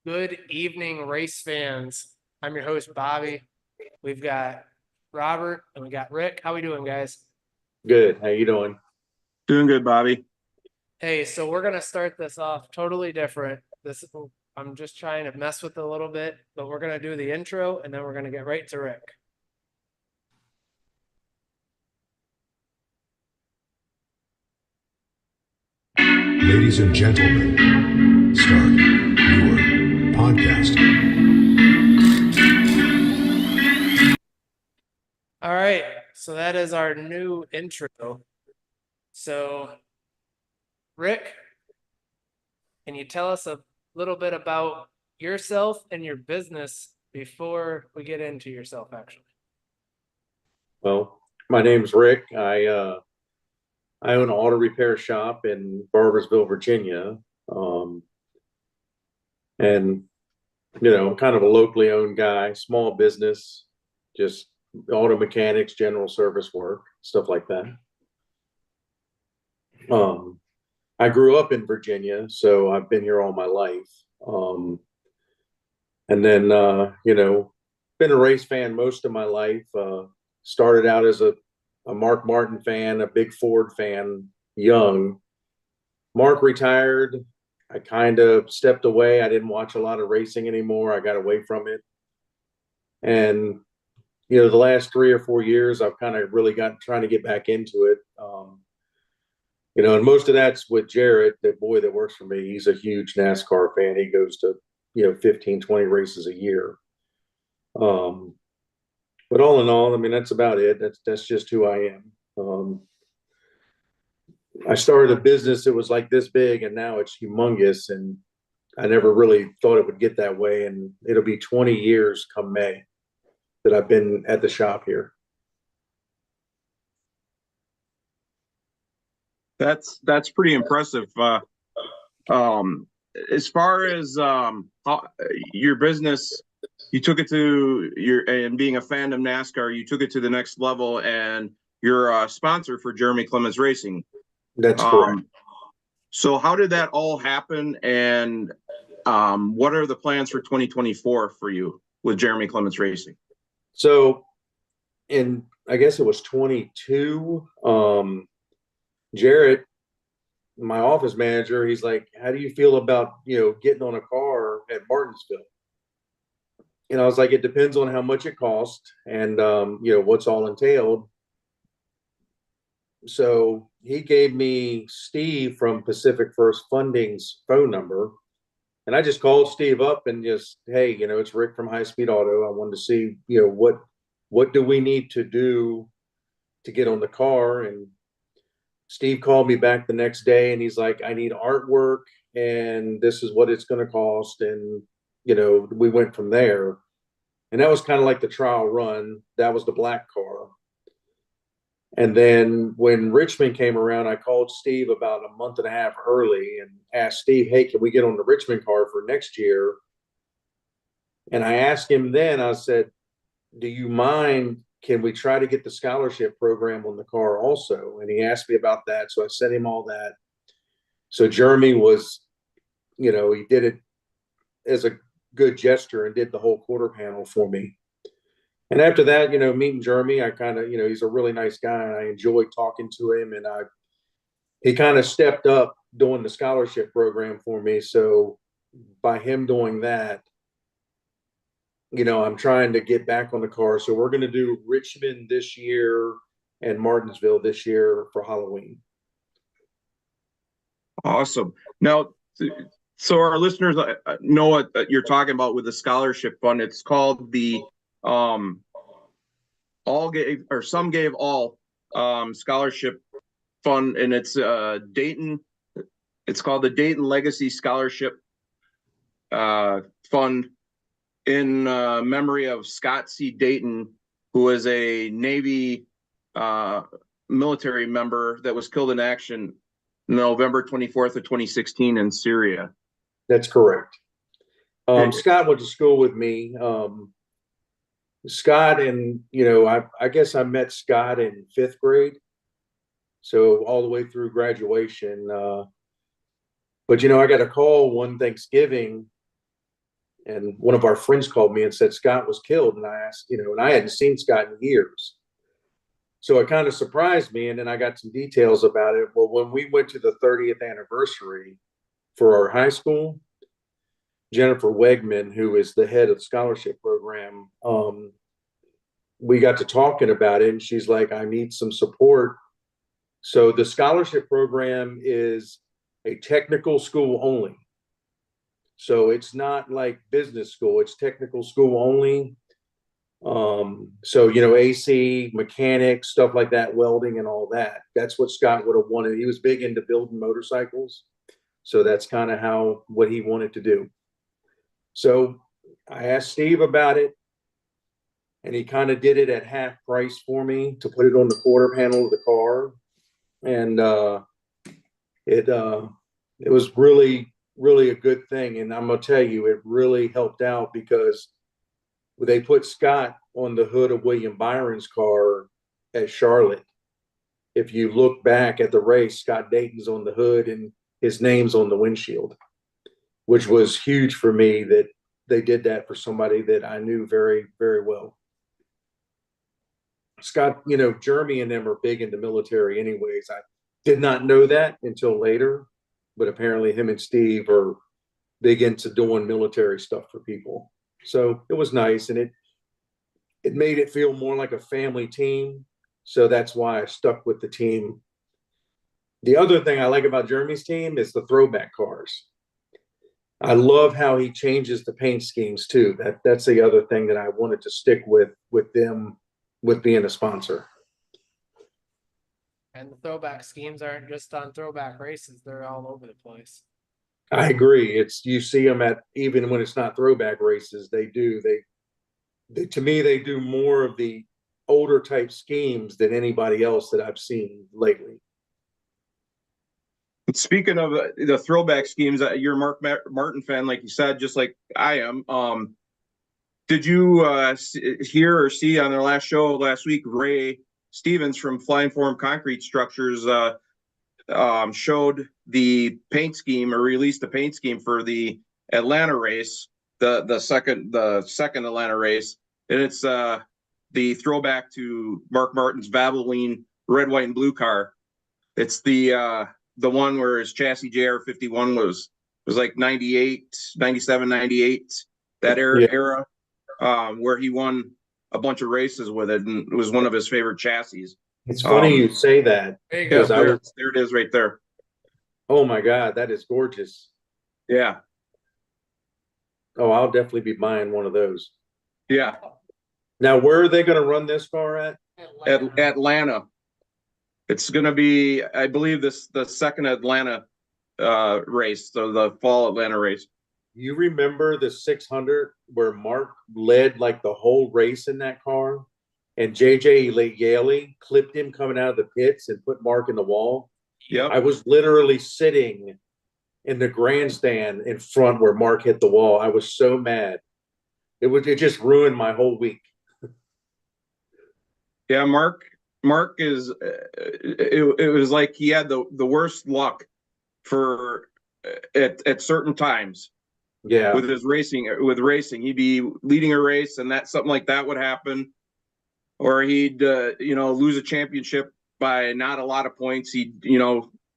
Good evening, race fans. I'm your host, Bobby. We've got Robert and we got Rick. How we doing, guys? Good. How you doing? Doing good, Bobby. Hey, so we're gonna start this off totally different. I'm just trying to mess with it a little bit, but we're gonna do the intro and then we're gonna get right to Rick. Ladies and gentlemen, start your podcast. All right, so that is our new intro. So, Rick, can you tell us a little bit about yourself and your business before we get into yourself, actually? Well, my name's Rick. I own an auto repair shop in Barbersville, Virginia. And I'm kind of a locally owned guy, small business, just auto mechanics, general service work, stuff like that. I grew up in Virginia, so I've been here all my life. And then been a race fan most of my life. Started out as a Mark Martin fan, a big Ford fan, young. Mark retired. I kind of stepped away. I didn't watch a lot of racing anymore. I got away from it. And, the last 3 or 4 years, I've kind of really got trying to get back into it. And most of that's with Jarrett, the boy that works for me. He's a huge NASCAR fan. He goes to, 15, 20 races a year. But all in all, I mean, that's about it. That's just who I am. I started a business that was like this big, and now it's humongous. And I never really thought it would get that way. And it'll be 20 years come May that I've been at the shop here. That's pretty impressive. As far as your business, you took it to and being a fan of NASCAR, you took it to the next level, and you're a sponsor for Jeremy Clements Racing. That's correct. So how did that all happen, and what are the plans for 2024 for you with Jeremy Clements Racing? So I guess it was 22, Jarrett, my office manager, he's like, how do you feel about, getting on a car at Martinsville? And I was like, it depends on how much it costs and, what's all entailed. So he gave me Steve from Pacific First Funding's phone number. And I just called Steve up and just, hey, it's Rick from High Speed Auto. I wanted to see, what do we need to do to get on the car? And Steve called me back the next day and he's like, I need artwork and this is what it's going to cost. And, we went from there. And that was kind of like the trial run. That was the black car. And then when Richmond came around, I called Steve about a month and a half early and asked Steve, hey, can we get on the Richmond car for next year? And I asked him then, I said, do you mind? Can we try to get the scholarship program on the car also? And he asked me about that. So I sent him all that. So Jeremy was, he did it as a good gesture and did the whole quarter panel for me. And after that, meeting Jeremy, I kind of, he's a really nice guy and I enjoyed talking to him. And he kind of stepped up doing the scholarship program for me. So by him doing that, I'm trying to get back on the car. So we're going to do Richmond this year and Martinsville this year for Halloween. Awesome. Now, so our listeners know what you're talking about with the scholarship fund. It's called the Some Gave All scholarship fund, and it's Dayton. It's called the Dayton Legacy Scholarship Fund, in memory of Scott C. Dayton, who was a Navy military member that was killed in action November 24th of 2016 in Syria. That's correct. Scott went to school with me. Scott and, I guess I met Scott in 5th grade. So all the way through graduation. But, I got a call one Thanksgiving And one of our friends called me and said Scott was killed. And I asked, and I hadn't seen Scott in years. So it kind of surprised me. And then I got some details about it. Well, when we went to the 30th anniversary for our high school, Jennifer Wegman, who is the head of the scholarship program, we got to talking about it, and she's like, I need some support. So the scholarship program is a technical school only. So it's not like business school, it's technical school only. So, AC, mechanics, stuff like that, welding and all that. That's what Scott would have wanted. He was big into building motorcycles. So that's kind of what he wanted to do. So I asked Steve about it, and he kind of did it at half price for me to put it on the quarter panel of the car. And it was really, really a good thing. And I'm going to tell you, it really helped out because they put Scott on the hood of William Byron's car at Charlotte. If you look back at the race, Scott Dayton's on the hood and his name's on the windshield, which was huge for me that they did that for somebody that I knew very, very well. Scott, Jeremy and them are big into military anyways. I did not know that until later, but apparently him and Steve are big into doing military stuff for people. So it was nice, and it made it feel more like a family team. So that's why I stuck with the team. The other thing I like about Jeremy's team is the throwback cars. I love how he changes the paint schemes too. That's the other thing that I wanted to stick with them, with being a sponsor. And the throwback schemes aren't just on throwback races, they're all over the place. I agree. You see them at, even when it's not throwback races, they to me, they do more of the older type schemes than anybody else that I've seen lately. Speaking of the throwback schemes, you're a Mark Martin fan, like you said, just like I am. Did you hear or see on their last show last week, Ray Stevens from Flying Forum Concrete Structures showed the paint scheme, or released the paint scheme for the Atlanta race, the second Atlanta race, and it's the throwback to Mark Martin's Valvoline red, white, and blue car. It's the one where his chassis JR51 was like 98, 97, 98, that era, where he won a bunch of races with it, and it was one of his favorite chassis. It's funny you say that. There you go. There it is right there. Oh my God, that is gorgeous. Yeah. Oh, I'll definitely be buying one of those. Yeah. Now, where are they going to run this car at? Atlanta. It's going to be, I believe, the second Atlanta race, so the fall Atlanta race. You remember the 600 where Mark led like the whole race in that car, and JJ Yaley clipped him coming out of the pits and put Mark in the wall? Yep. I was literally sitting in the grandstand in front where Mark hit the wall. I was so mad. It just ruined my whole week. Yeah, Mark is it was like he had the worst luck for at certain times. Yeah. With racing, he'd be leading a race and something like that would happen, or he'd lose a championship by not a lot of points.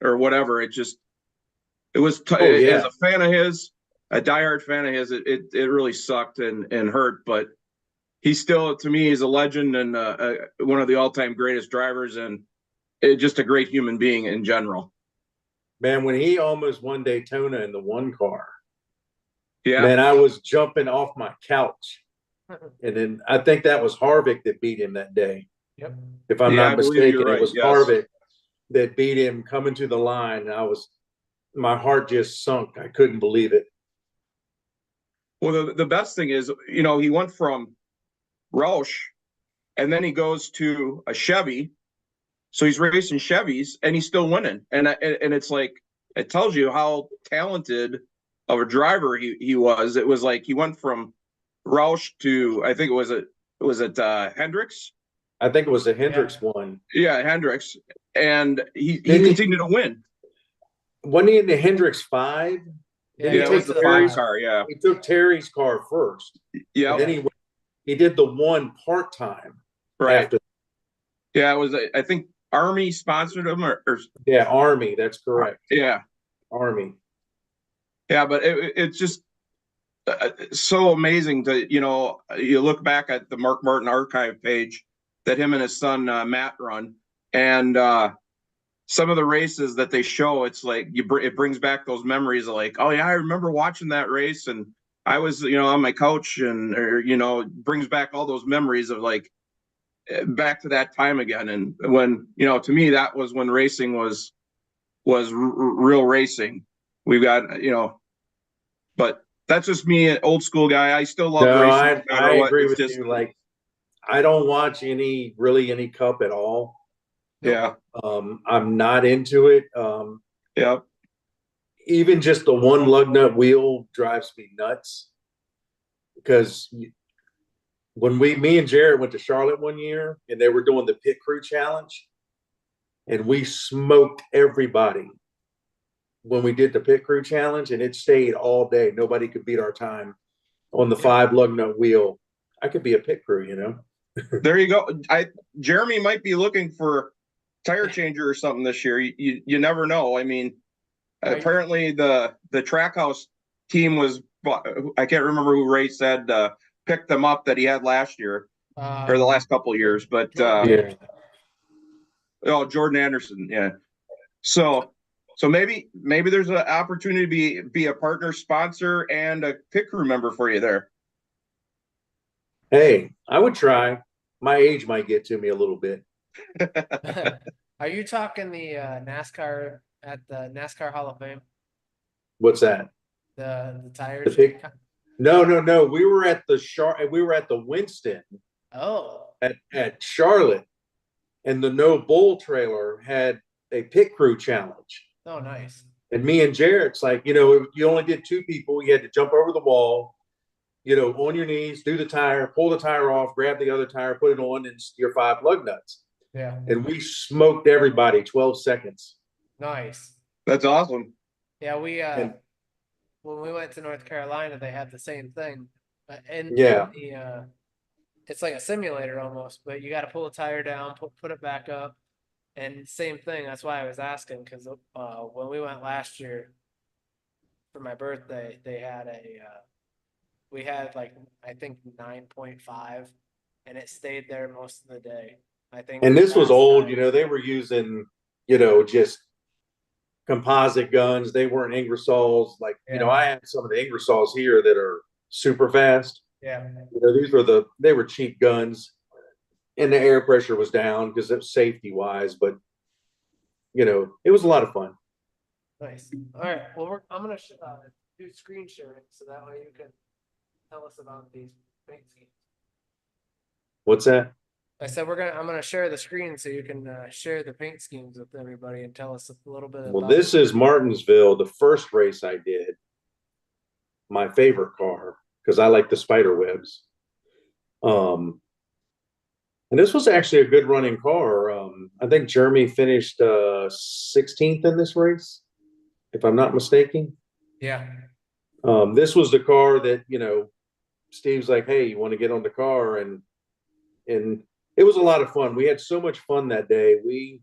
Or whatever. It was as a fan of his, a diehard fan of his, it really sucked and hurt, but he still, to me, is a legend and one of the all-time greatest drivers, and just a great human being in general. Man, when he almost won Daytona in the one car, yeah, man, I was jumping off my couch. And then I think that was Harvick that beat him that day. Yep. If I'm not mistaken, right. it was Harvick that beat him coming to the line. And my heart just sunk. I couldn't believe it. Well, the best thing is, he went from Roush, and then he goes to a Chevy. So he's racing Chevys, and he's still winning. And it's like, it tells you how talented of a driver he was. It was like he went from Roush to, I think was it Hendricks? I think it was the Hendricks one. Yeah, Hendricks. And he continued to win. Wasn't he in the Hendricks 5 Then Yeah, it was takes the Terry's 5 car, yeah. He took Terry's car first. Yeah, And then he did the one part-time right. after. Yeah, it was, I think Army sponsored him or Yeah, Army, that's correct. yeah. Army. Yeah, but it's just so amazing to, you look back at the Mark Martin archive page that him and his son Matt run, and some of the races that they show, it's like it brings back those memories of like, oh yeah, I remember watching that race, and I was on my couch, and brings back all those memories of like back to that time again. And when to me that was when racing was real racing. We've got but that's just me, an old school guy. I still love No, racing. No I matter what. agree It's with just, you. Like, I don't watch any cup at all. yeah, I'm not into it. yeah, Even just the one lug nut wheel drives me nuts because when me and Jared went to Charlotte one year and they were doing the pit crew challenge and we smoked everybody when we did the pit crew challenge, and it stayed all day. Nobody could beat our time on the 5 lug nut wheel. I could be a pit crew, there you go. Jeremy might be looking for tire changer or something this year. You never know. I mean, apparently the Trackhouse team was, I can't remember who Ray said picked them up that he had last year or the last couple of years, but Yeah. oh, Jordan Anderson, yeah. So maybe there's an opportunity to be a partner sponsor and a pit crew member for you there. Hey, I would try. My age might get to me a little bit. Are you talking the NASCAR at the NASCAR Hall of Fame? What's that? The tires? The pit? No. We were at the Winston Oh, at Charlotte, and the No Bull trailer had a pit crew challenge. oh, nice. And me and Jared's like, you only did 2 people. You had to jump over the wall, on your knees, do the tire, pull the tire off, grab the other tire, put it on, and your 5 lug nuts. Yeah, And we smoked everybody 12 seconds. nice. That's awesome. Yeah, we And- when we went to North Carolina, they had the same thing. And Yeah. it's like a simulator almost, but you got to pull the tire down, put it back up, and same thing. That's why I was asking, because when we went last year for my birthday, they had we had like I think 9.5, and it stayed there most of the day. I think. And this was last old, time- they were using, just composite guns. They weren't Ingersolls. Like, Yeah. I have some of the Ingersolls here that are super fast. Yeah, They were cheap guns, and the air pressure was down because it was safety wise, but it was a lot of fun. nice. All right. Well, I'm gonna do screen sharing so that way you can tell us about these paint schemes. What's that? I said I'm gonna share the screen so you can share the paint schemes with everybody and tell us a little bit Well, about this is Martinsville, the first race I did. My favorite car, because I like the spider webs. And this was actually a good running car. I think Jeremy finished 16th in this race, if I'm not mistaken. Yeah. This was the car that, Steve's like, hey, you want to get on the car? And it was a lot of fun. We had so much fun that day. We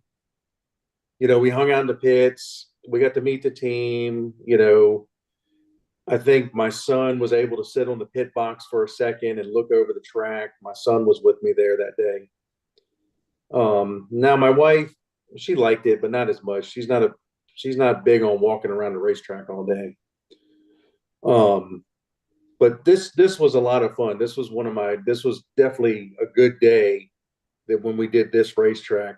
hung out in the pits. We got to meet the team. I think my son was able to sit on the pit box for a second and look over the track. My son was with me there that day. Now my wife, she liked it, but not as much. She's not big on walking around the racetrack all day. But this was a lot of fun. This was definitely a good day that when we did this racetrack.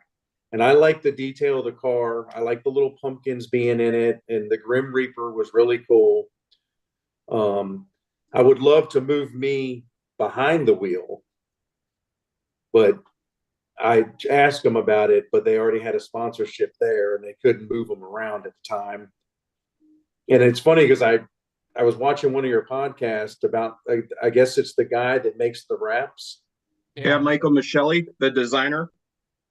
And I like the detail of the car. I like the little pumpkins being in it, and the Grim Reaper was really cool. I would love to move me behind the wheel, but I asked them about it, but they already had a sponsorship there and they couldn't move them around at the time. And it's funny because I was watching one of your podcasts about, I guess it's the guy that makes the wraps. Yeah, Michael Michelli, the designer.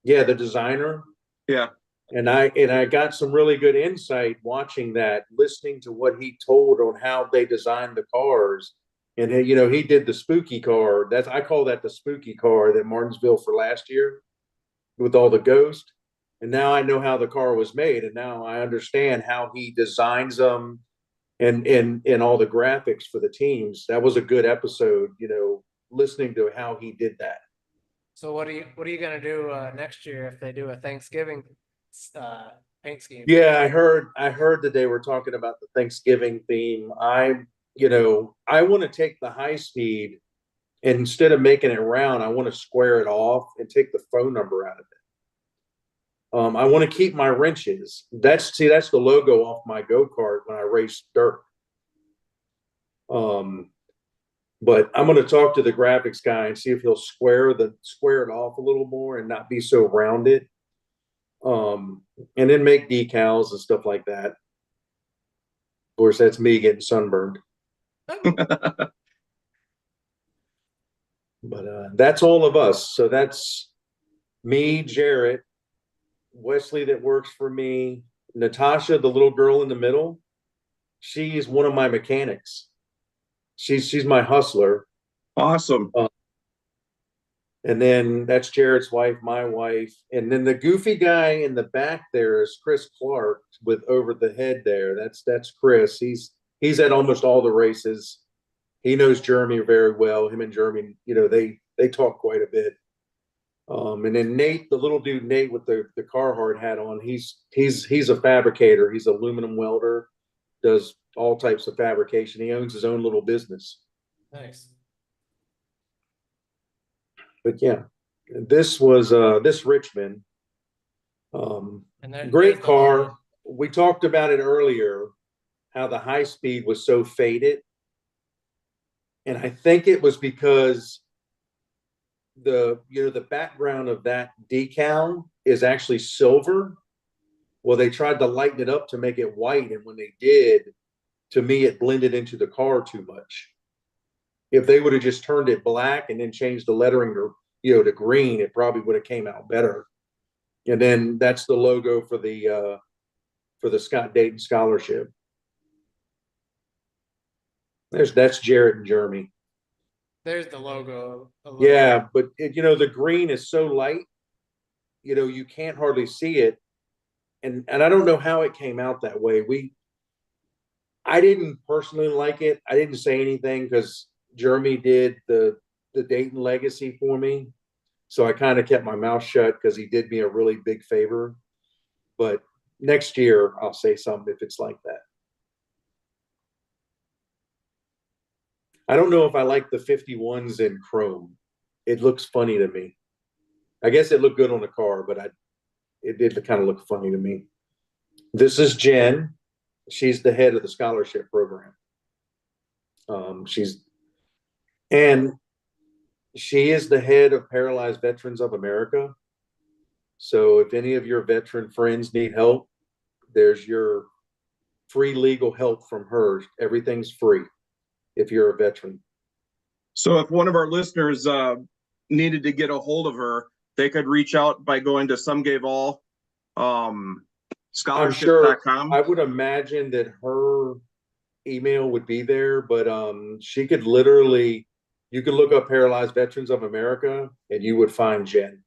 Yeah, the designer. Yeah. And I got some really good insight watching that, listening to what he told on how they designed the cars. And he did the spooky car. I call that the spooky car that Martinsville for last year with all the ghosts. And now I know how the car was made, and now I understand how he designs them and all the graphics for the teams. That was a good episode, listening to how he did that. So what are you gonna do next year if they do a Thanksgiving paint scheme? Yeah, I heard that they were talking about the Thanksgiving theme. I want to take the high speed, and instead of making it round, I want to square it off and take the phone number out of it. I want to keep my wrenches. That's the logo off my go-kart when I race dirt. But I'm going to talk to the graphics guy and see if he'll square it off a little more and not be so rounded. And then make decals and stuff like that. Of course, that's me getting sunburned. But that's all of us. So that's me, Jarrett, Wesley that works for me, Natasha, the little girl in the middle. She's one of my mechanics. She's my hustler. Awesome. And then that's Jarrett's wife, my wife. And then the goofy guy in the back there is Chris Clark with over the head there. That's Chris. He's at almost all the races. He knows Jeremy very well. Him and Jeremy, they talk quite a bit. And then Nate, the little dude Nate with the Carhartt hat on, he's a fabricator. He's an aluminum welder, does all types of fabrication. He owns his own little business. Nice. But yeah, this was this Richmond. And Great car. We talked about it earlier, how the high speed was so faded. And I think it was because the background of that decal is actually silver. Well, they tried to lighten it up to make it white, and when they did, to me, it blended into the car too much. If they would have just turned it black and then changed the lettering to green, it probably would have came out better. And then that's the logo for the Scott Dayton Scholarship. That's Jarrett and Jeremy. There's the logo. Yeah, but the green is so light, you can't hardly see it. And I don't know how it came out that way. I didn't personally like it. I didn't say anything because Jeremy did the Dayton legacy for me. So I kind of kept my mouth shut because he did me a really big favor. But next year I'll say something if it's like that. I don't know if I like the 51s in chrome. It looks funny to me. I guess it looked good on the car, but it did kind of look funny to me. This is Jen. She's the head of the scholarship program. She is the head of Paralyzed Veterans of America. So if any of your veteran friends need help, there's your free legal help from her. Everything's free if you're a veteran. So if one of our listeners needed to get a hold of her, they could reach out by going to Some Gave All scholarship.com. I would imagine that her email would be there, but she could literally, you could look up Paralyzed Veterans of America and you would find Jen.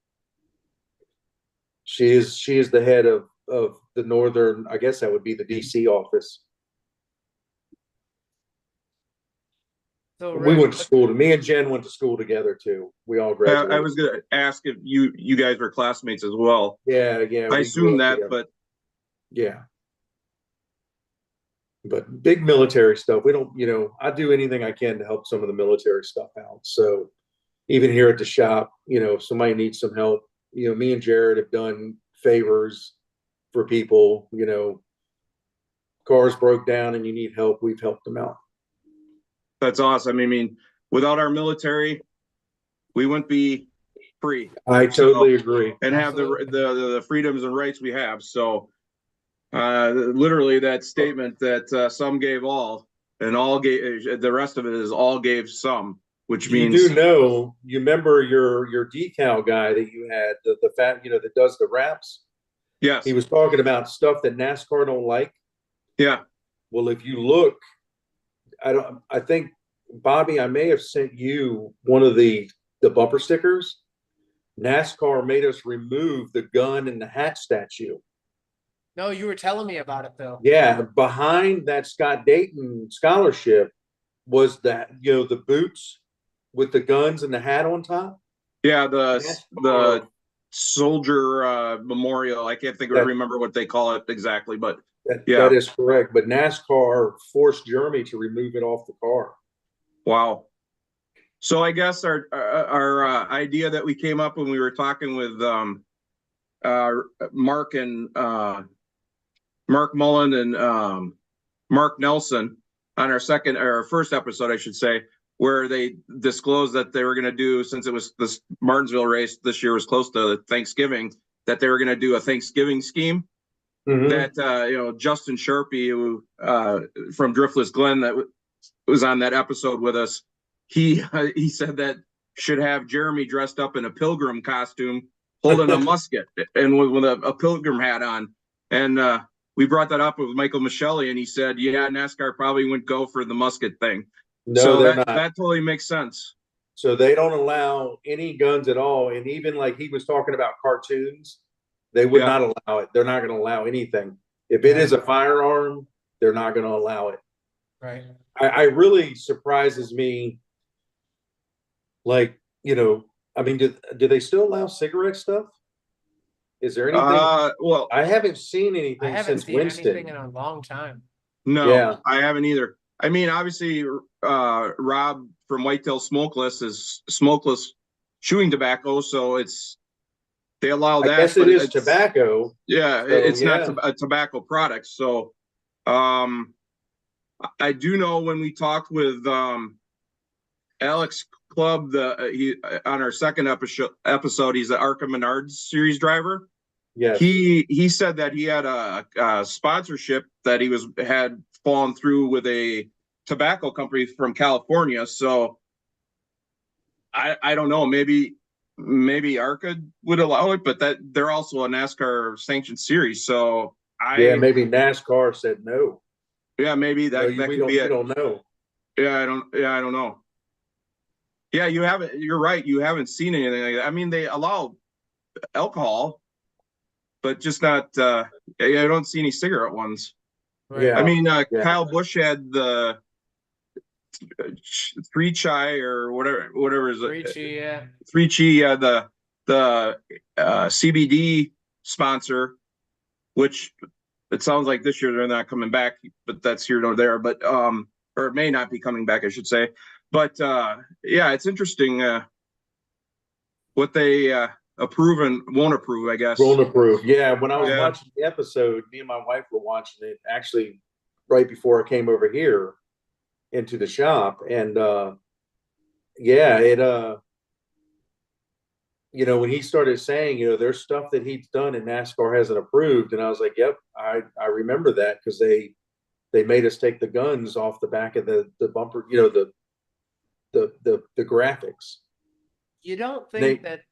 She is the head of the northern, I guess that would be the DC office. So we went to school. Me and Jen went to school together too. We all graduated. I was going to ask if you guys were classmates as well. Yeah. I assume that, but yeah. But big military stuff. We don't, I do anything I can to help some of the military stuff out. So even here at the shop, if somebody needs some help, me and Jared have done favors for people, cars broke down and you need help. We've helped them out. That's awesome. I mean, without our military, we wouldn't be free. I totally agree. And have the freedoms and rights we have. So literally that statement that some gave all and all gave, the rest of it is all gave some, which means you remember your decal guy that you had, the fat, that does the wraps. Yes. He was talking about stuff that NASCAR don't like. Yeah. Well, if you look, I think, Bobby, I may have sent you one of the bumper stickers. NASCAR made us remove the gun and the hat statue. No, you were telling me about it though. Yeah, behind that Scott Dayton scholarship was that, the boots with the guns and the hat on top. Yeah. The NASCAR, soldier memorial. I can't remember what they call it exactly, but yeah. that is correct. But NASCAR forced Jeremy to remove it off the car. Wow. So I guess our idea that we came up when we were talking with Mark and Mark Mullen and Mark Nelson on our first episode, I should say, where they disclosed that they were going to do, since it was this Martinsville race this year was close to Thanksgiving, that they were going to do a Thanksgiving scheme. Mhm. That Justin Sharpie, who from Driftless Glen, that was on that episode with us, he said that should have Jeremy dressed up in a pilgrim costume, holding a musket and with a pilgrim hat on. And we brought that up with Michael Michelli, and he said, yeah, NASCAR probably wouldn't go for the musket thing. No, so they're that not. totally makes sense. So they don't allow any guns at all. And even like he was talking about cartoons, they would Yeah. not allow it. They're not going to allow anything. If it is a firearm, they're not going to allow it. Right. I really surprises me. Like, I mean, do they still allow cigarette stuff? Is there anything? Well, I haven't seen I anything haven't since seen Winston. anything in a long time. no, Yeah. I haven't either. I mean, obviously, Rob from Whitetail Smokeless is smokeless chewing tobacco, so they allow I that. guess it but is it's- tobacco. Yeah, So, it's yeah. not a tobacco product. So, I do know when we talked with Alex Clubb, on our second episode, he's the Arca Menards series driver. Yes. He said that he had a sponsorship that he had fallen through with a tobacco company from California. So I don't know, maybe Arca would allow it, but that they're also a NASCAR sanctioned series. So Maybe NASCAR said no. maybe that we could don't, be we it. don't know. I don't know. Yeah, you're right. You haven't seen anything like that. I mean, they allow alcohol, but just not, I don't see any cigarette ones. Right. Yeah. I mean, Yeah. Kyle Busch had the 3 Chi or whatever is it? Ricci, yeah. 3 Chi, the CBD sponsor, which it sounds like this year they're not coming back, but that's here nor there. But or it may not be coming back, I should say. But yeah, it's interesting what they approve and won't approve, I guess. Won't approve. Yeah. When I was Yeah. watching the episode, me and my wife were watching it actually right before I came over here into the shop. And yeah, it when he started saying, there's stuff that he's done and NASCAR hasn't approved. And I was like, yep, I remember that, because they made us take the guns off the back of the bumper, the graphics. You don't think that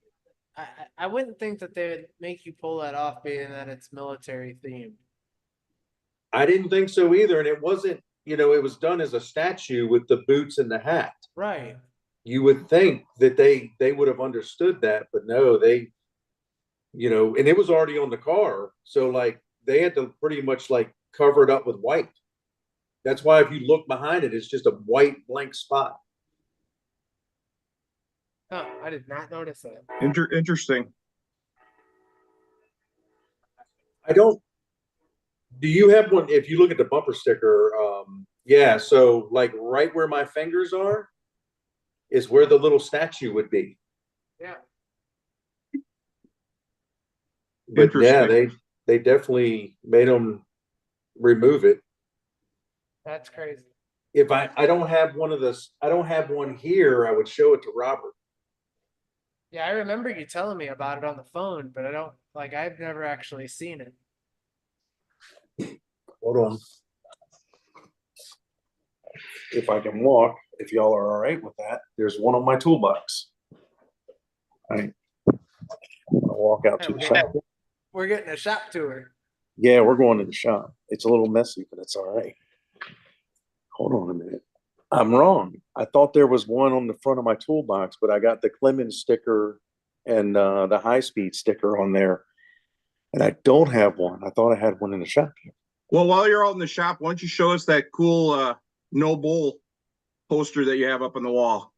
I wouldn't think that they would make you pull that off, being that it's military themed. I didn't think so either. And it wasn't, it was done as a statue with the boots and the hat. Right. You would think that they would have understood that, but no, they, and it was already on the car. So like they had to pretty much like cover it up with white. That's why if you look behind it, it's just a white blank spot. Oh, I did not notice that. Interesting. Do you have one? If you look at the bumper sticker, yeah. So like right where my fingers are is where the little statue would be. Yeah. But yeah, Interesting. they definitely made them remove it. That's crazy. If I don't have one of this, I don't have one here, I would show it to Robert. Yeah, I remember you telling me about it on the phone, but I've never actually seen it. Hold on. If I can walk, if y'all are all right with that, there's one on my toolbox. All right. I'll walk out to the side. we're getting a shop tour. Yeah, we're going to the shop. It's a little messy, but it's all right. Hold on a minute. I'm wrong. I thought there was one on the front of my toolbox, but I got the Clemens sticker and the high speed sticker on there. And I don't have one. I thought I had one in the shop. Well, while you're out in the shop, why don't you show us that cool no bull poster that you have up on the wall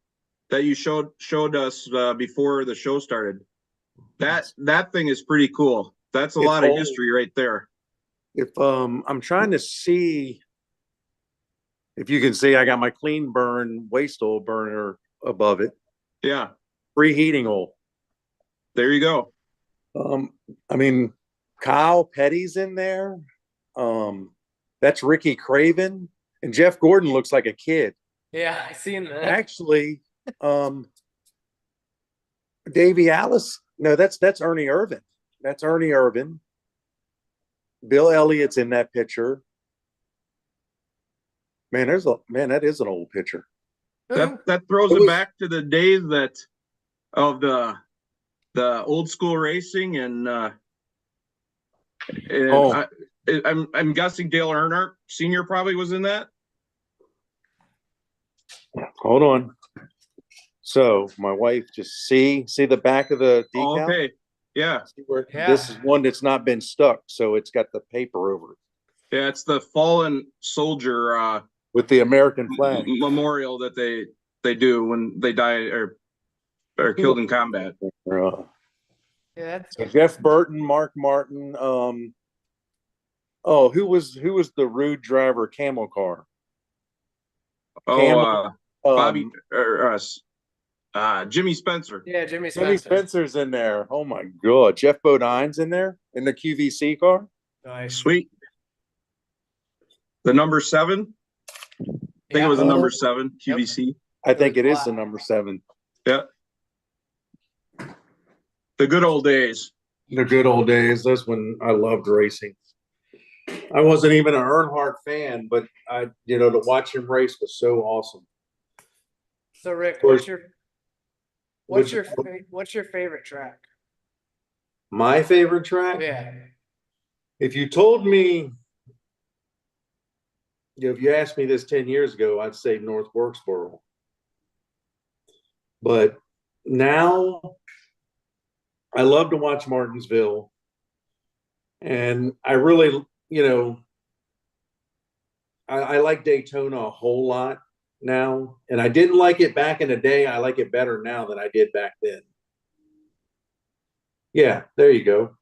that you showed us before the show started? That thing is pretty cool. That's a It's lot of old. history right there. If I'm trying to see if you can see, I got my clean burn waste oil burner above it. Yeah, Preheating oil. there you go. I mean, Kyle Petty's in there. That's Ricky Craven, and Jeff Gordon looks like a kid. Yeah, I seen that. Actually, Davey Alice. No, that's Ernie Irvin. That's Ernie Irvin. Bill Elliott's in that picture. Man, that is an old picture. That throws it back to the days of the old school racing and I'm guessing Dale Earnhardt Sr. probably was in that. Hold on. So my wife just see the back of the decal. Okay, yeah, See where, Yeah. This is one that's not been stuck, so it's got the paper over it yeah, it's the fallen soldier with the American flag. memorial that they do when they die or are killed in combat. Yeah, that's So Jeff Burton, Mark Martin. Who was the rude driver camel car? Oh, Bobby Um, or us, Jimmy Spencer. yeah, Jimmy Jimmy Spencer. Spencer's in there. Oh my God, Jeff Bodine's in there in the QVC car. Nice. Sweet. The number 7. I think it was the number 7 QVC. I think it is Wow. the number 7. Yeah. The good old days. The good old days. That's when I loved racing. I wasn't even an Earnhardt fan, but to watch him race was so awesome. So Rick, course. what's your favorite track? My favorite track? Yeah. If you told me, if you asked me this 10 years ago, I'd say North Wilkesboro. But now I love to watch Martinsville. And I really, I like Daytona a whole lot now. And I didn't like it back in the day. I like it better now than I did back then. Yeah, there you go.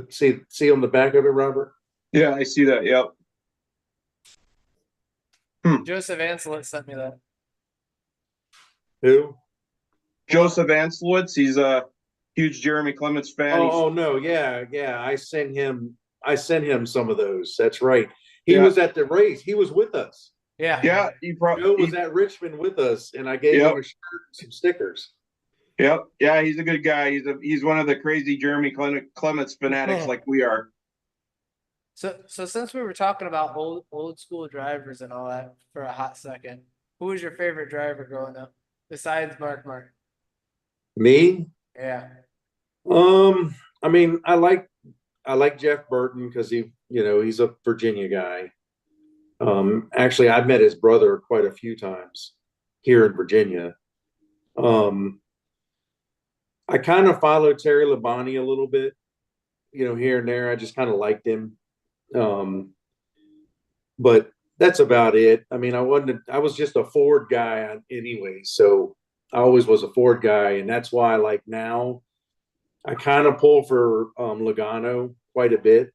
See on the back of it, Robert? Yeah, I see that. Yep. Joseph Anselin sent me that. Who? Joseph Anslowitz, he's a huge Jeremy Clements fan. Oh no, yeah. I sent him some of those. That's right. He Yeah. was at the race. He was with us. Yeah. Yeah, he Joe probably. was at Richmond with us, and I gave Yep. him a shirt and some stickers. Yep. Yeah, he's a good guy. He's one of the crazy Jeremy Clements fanatics like we are. So since we were talking about old school drivers and all that for a hot second, who was your favorite driver growing up besides Mark Martin? Me? Yeah. I mean, I like Jeff Burton because he's a Virginia guy. Actually, I've met his brother quite a few times here in Virginia. I kind of followed Terry Labonte a little bit, here and there. I just kind of liked him. But that's about it. I mean, I was just a Ford guy anyway. So I always was a Ford guy. And that's why now I kind of pull for Logano quite a bit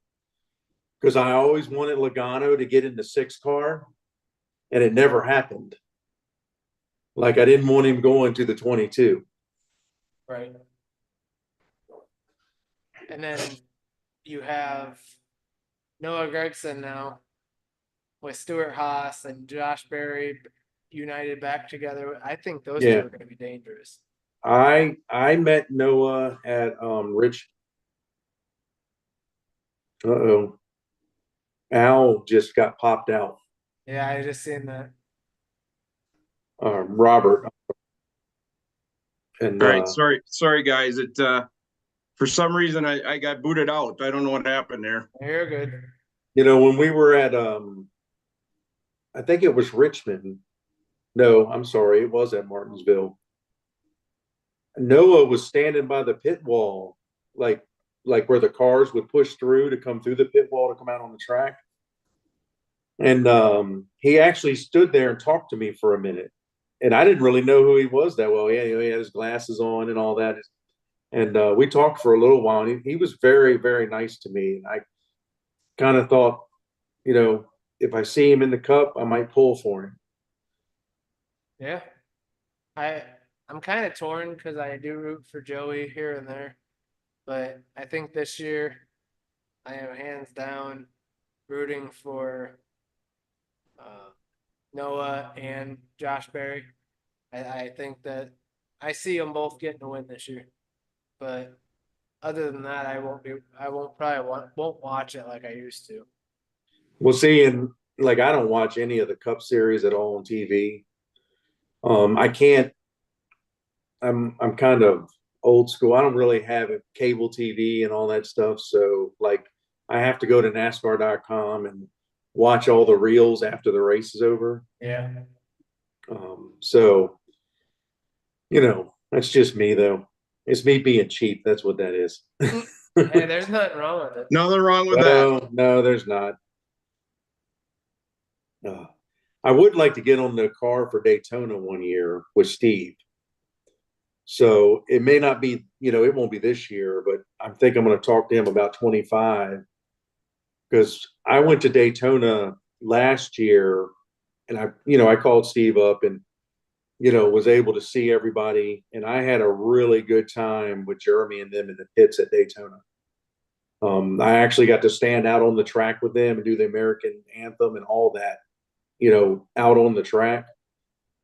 because I always wanted Logano to get in the 6 car and it never happened. I didn't want him going to the 22. Right. And then you have Noah Gragson now with Stuart Haas and Josh Berry united back together. I think those two Yeah. are going to be dangerous. I met Noah at Rich. Uh-oh. Al just got popped out. Yeah, I just seen that. Robert. And All right, sorry guys. For some reason, I got booted out. I don't know what happened there. You're good. You know, when we were at I think it was Richmond. No, I'm sorry, it was at Martinsville. Noah was standing by the pit wall, like where the cars would push through to come through the pit wall to come out on the track. And he actually stood there and talked to me for a minute. And I didn't really know who he was that well. Yeah, you know, he had his glasses on and all that. And we talked for a little while. And he was very, very nice to me. And I kind of thought, you know, if I see him in the cup, I might pull for him. Yeah. I'm kind of torn because I do root for Joey here and there, but I think this year I am hands down rooting for Noah and Josh Berry. I think that I see them both getting a win this year, but other than that, I won't watch it like I used to. Well, see, and like I don't watch any of the Cup Series at all on TV. I can't. I'm kind of old school. I don't really have a cable TV and all that stuff. So like I have to go to NASCAR.com and watch all the reels after the race is over. Yeah. So you know, that's just me though. It's me being cheap. That's what that is. Hey, there's nothing wrong with it. Nothing wrong with that. No, no, there's not. I would like to get on the car for Daytona one year with Steve. So it may not be, you know, it won't be this year, but I think I'm going to talk to him about 25 because I went to Daytona last year and I called Steve up and, you know, was able to see everybody. And I had a really good time with Jeremy and them in the pits at Daytona. I actually got to stand out on the track with them and do the American anthem and all that, you know, out on the track.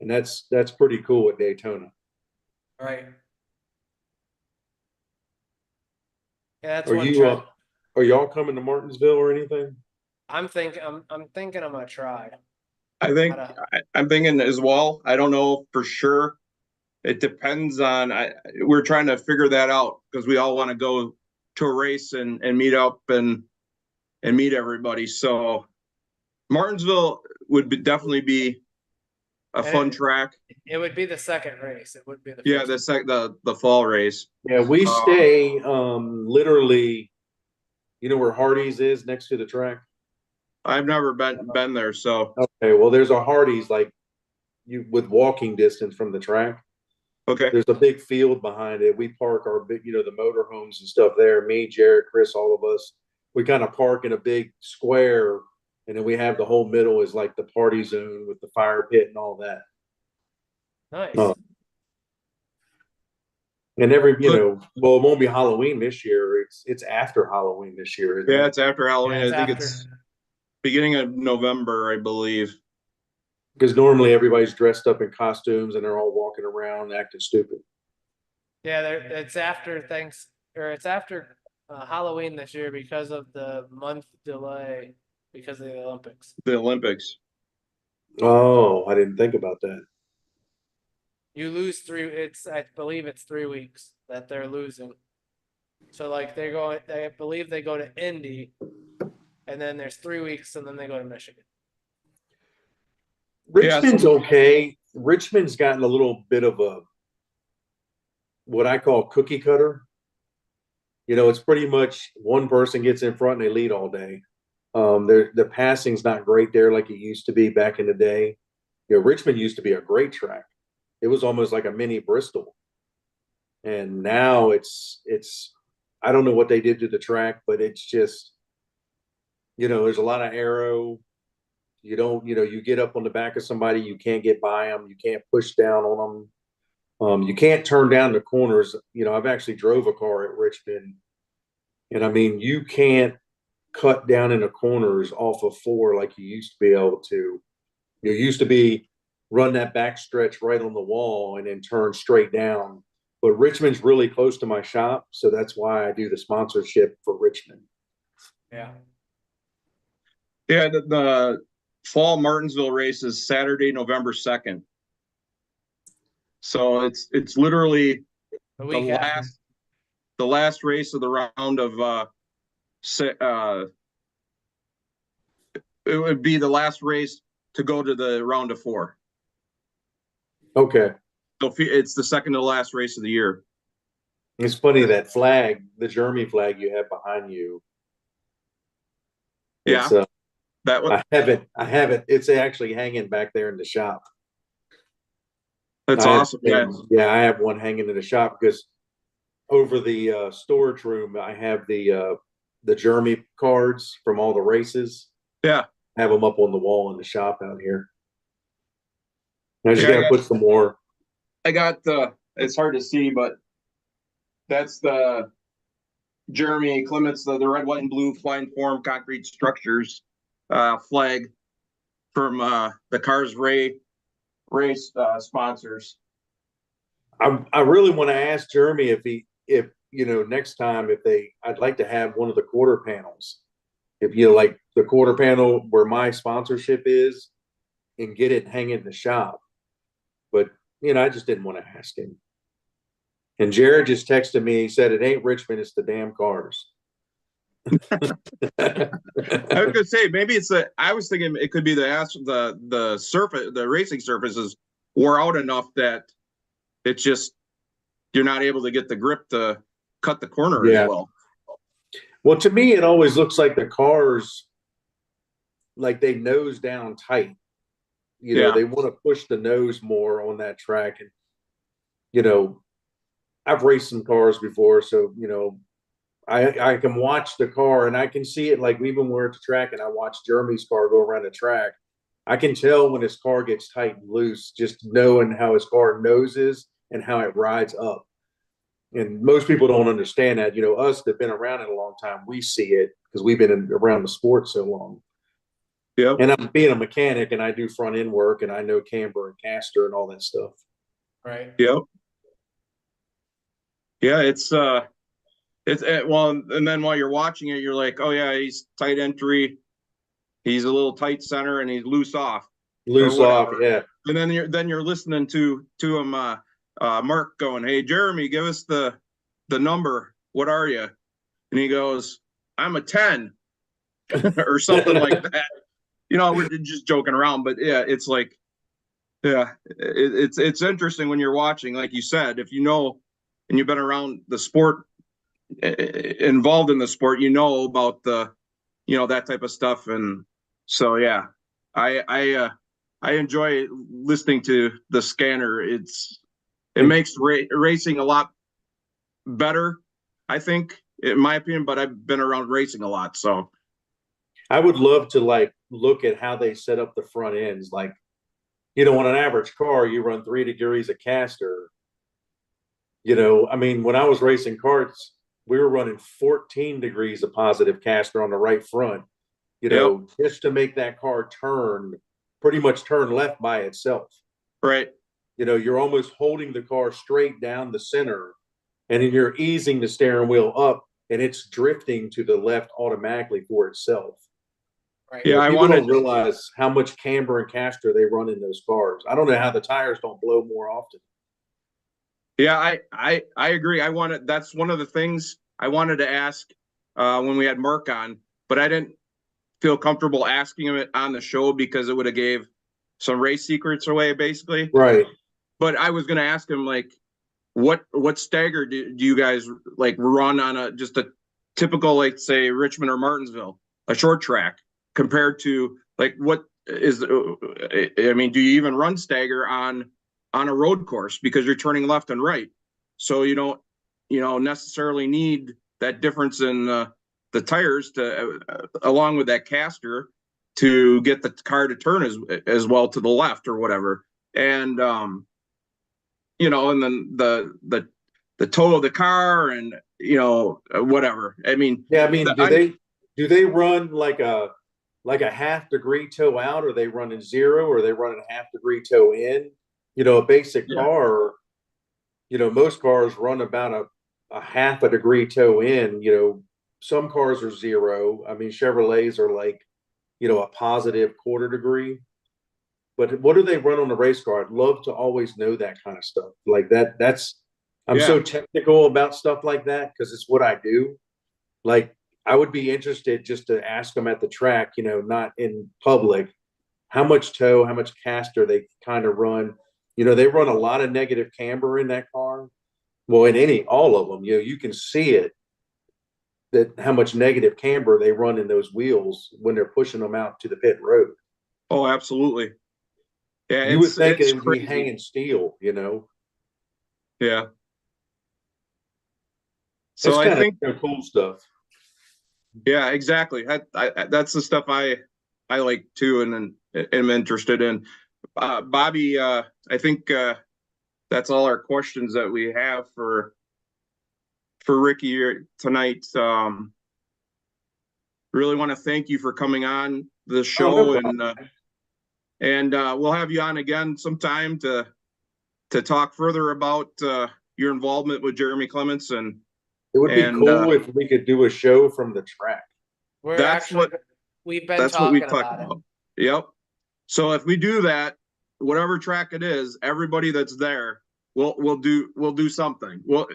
And that's pretty cool at Daytona. Right. Yeah, that's Are one you try. are y'all coming to Martinsville or anything? I'm thinking I'm gonna try. I'm thinking as well. I don't know for sure. It depends on. We're trying to figure that out because we all want to go to a race and meet up and meet everybody. So Martinsville would definitely be a fun track. It would be the second race. It would be the Yeah, first. the fall race. Yeah, we stay literally, you know where Hardee's is next to the track? I've never been there, so Okay, well there's a Hardee's like you with walking distance from the track. okay. There's a big field behind it. We park our big, you know, the motorhomes and stuff there. Me, Jared, Chris, all of us. We kind of park in a big square, and then we have the whole middle is like the party zone with the fire pit and all that. Nice. And every, you know, well, it won't be Halloween this year. It's after Halloween this year. Isn't Yeah, it? it's after Halloween. Yeah, it's I think after. it's beginning of November, I believe. Because normally everybody's dressed up in costumes and they're all walking around acting stupid. Yeah, it's after it's after Halloween this year because of the month delay because of the Olympics. The Olympics. Oh, I didn't think about that. You lose I believe it's 3 weeks that they're losing. So like I believe they go to Indy and then there's 3 weeks and then they go to Michigan. Richmond's okay. Richmond's gotten a little bit of a what I call cookie cutter. You know, it's pretty much one person gets in front and they lead all day. The passing's not great there like it used to be back in the day. You know, Richmond used to be a great track. It was almost like a mini Bristol. And now it's I don't know what they did to the track, but it's just, you know, there's a lot of arrow. You don't, you know, you get up on the back of somebody, you can't get by them, you can't push down on them. You can't turn down the corners. You know, I've actually drove a car at Richmond, and I mean, you can't cut down in the corners off of 4 like you used to be able to. You used to be run that back stretch right on the wall and then turn straight down. But Richmond's really close to my shop, so that's why I do the sponsorship for Richmond. Yeah. Yeah, the fall Martinsville race is Saturday, November 2nd. So it's literally The the week after. last the last race of the round of it would be the last race to go to the round of 4. Okay. So it's the second to last race of the year. It's funny that flag, the Germany flag you have behind you. Yeah. It's, That one. I have it. It's actually hanging back there in the shop. That's I have- awesome. Yeah. Yeah, I have one hanging in the shop because over the storage room, I have the Jeremy cards from all the races. Yeah. I have them up on the wall in the shop out here. I just Yeah, gotta put some more. I got it's hard to see, but that's the Jeremy Clements, the red, white, and blue flying form concrete structures flag from the Cars race sponsors. I really want to ask Jeremy if next time I'd like to have one of the quarter panels. If you like the quarter panel where my sponsorship is, and get it hanging in the shop. But I just didn't want to ask him. And Jared just texted me. He said, "It ain't Richmond, it's the damn cars." I was gonna say maybe I was thinking it could be the surface, the racing surfaces wore out enough that it's just you're not able to get the grip to cut the corner as well. Well, to me, it always looks like the cars, like they nose down tight. They want to push the nose more on that track. And, I've raced some cars before, so, I can watch the car and I can see it. Like even when we're at the track and I watch Jeremy's car go around the track, I can tell when his car gets tight and loose, just knowing how his car noses and how it rides up. And most people don't understand that. Us that have been around it a long time, we see it because we've been around the sport so long. Yeah. And I'm being a mechanic and I do front end work and I know camber and caster and all that stuff. Right. Yep. Yeah, it's well, and then while you're watching it, you're like, oh yeah, he's tight entry, he's a little tight center, and he's loose off. Loose off, yeah. And then you're listening to him, Mark going, "Hey Jeremy, give us the number. What are you?" And he goes, "I'm a 10," or something like that. We're just joking around, but yeah, it's like, yeah, it's interesting when you're watching, like you said, if and you've been around the sport, involved in the sport, about that type of stuff. And so, yeah, I enjoy listening to the scanner. It makes racing a lot better, I think, in my opinion, but I've been around racing a lot. So I would love to look at how they set up the front ends. Like, on an average car, you run 3 degrees of caster. When I was racing karts, we were running 14 degrees of positive caster on the right front, just to make that car pretty much turn left by itself. Right. You're almost holding the car straight down the center and then you're easing the steering wheel up and it's drifting to the left automatically for itself. Right. Yeah, people don't realize how much camber and caster they run in those cars. I don't know how the tires don't blow more often. Yeah, I agree. That's one of the things I wanted to ask when we had Mark on, but I didn't feel comfortable asking him it on the show because it would have gave some race secrets away, basically. Right. But I was going to ask him, like, what stagger do you guys run on just a typical, like, say, Richmond or Martinsville, a short track, compared to what is? Do you even run stagger on a road course because you're turning left and right, so you don't necessarily need that difference in the tires to along with that caster to get the car to turn as well to the left or whatever. And and then the toe of the car and whatever. Do they run like a half degree toe out, or they running 0, or they running a half degree toe in? A basic car, most cars run about a half a degree toe in. Some cars are 0. Chevrolets are a positive quarter degree. But what do they run on the race car? I'd love to always know that kind of stuff. Like that's I'm Yeah. so technical about stuff like that because it's what I do. Like, I would be interested just to ask them at the track, not in public, how much tow, how much caster they kind of run. They run a lot of negative camber in that car. Well, in all of them, you can see it, that how much negative camber they run in those wheels when they're pushing them out to the pit road. Oh, absolutely. Yeah, You would think it's it would be crazy. hanging steel. Yeah. It's So I kind think, of cool stuff. yeah, exactly. That's the stuff I like too, and am interested in. Bobby, I think that's all our questions that we have for Ricky tonight. Really want to thank you for coming on the show, no problem. and we'll have you on again sometime to talk further about your involvement with Jeremy Clements, and It would be cool if we could do a show from the track. We've been that's what we talking talked about about. Yep. So if we do that, whatever track it is, everybody that's there, we'll do something. Well,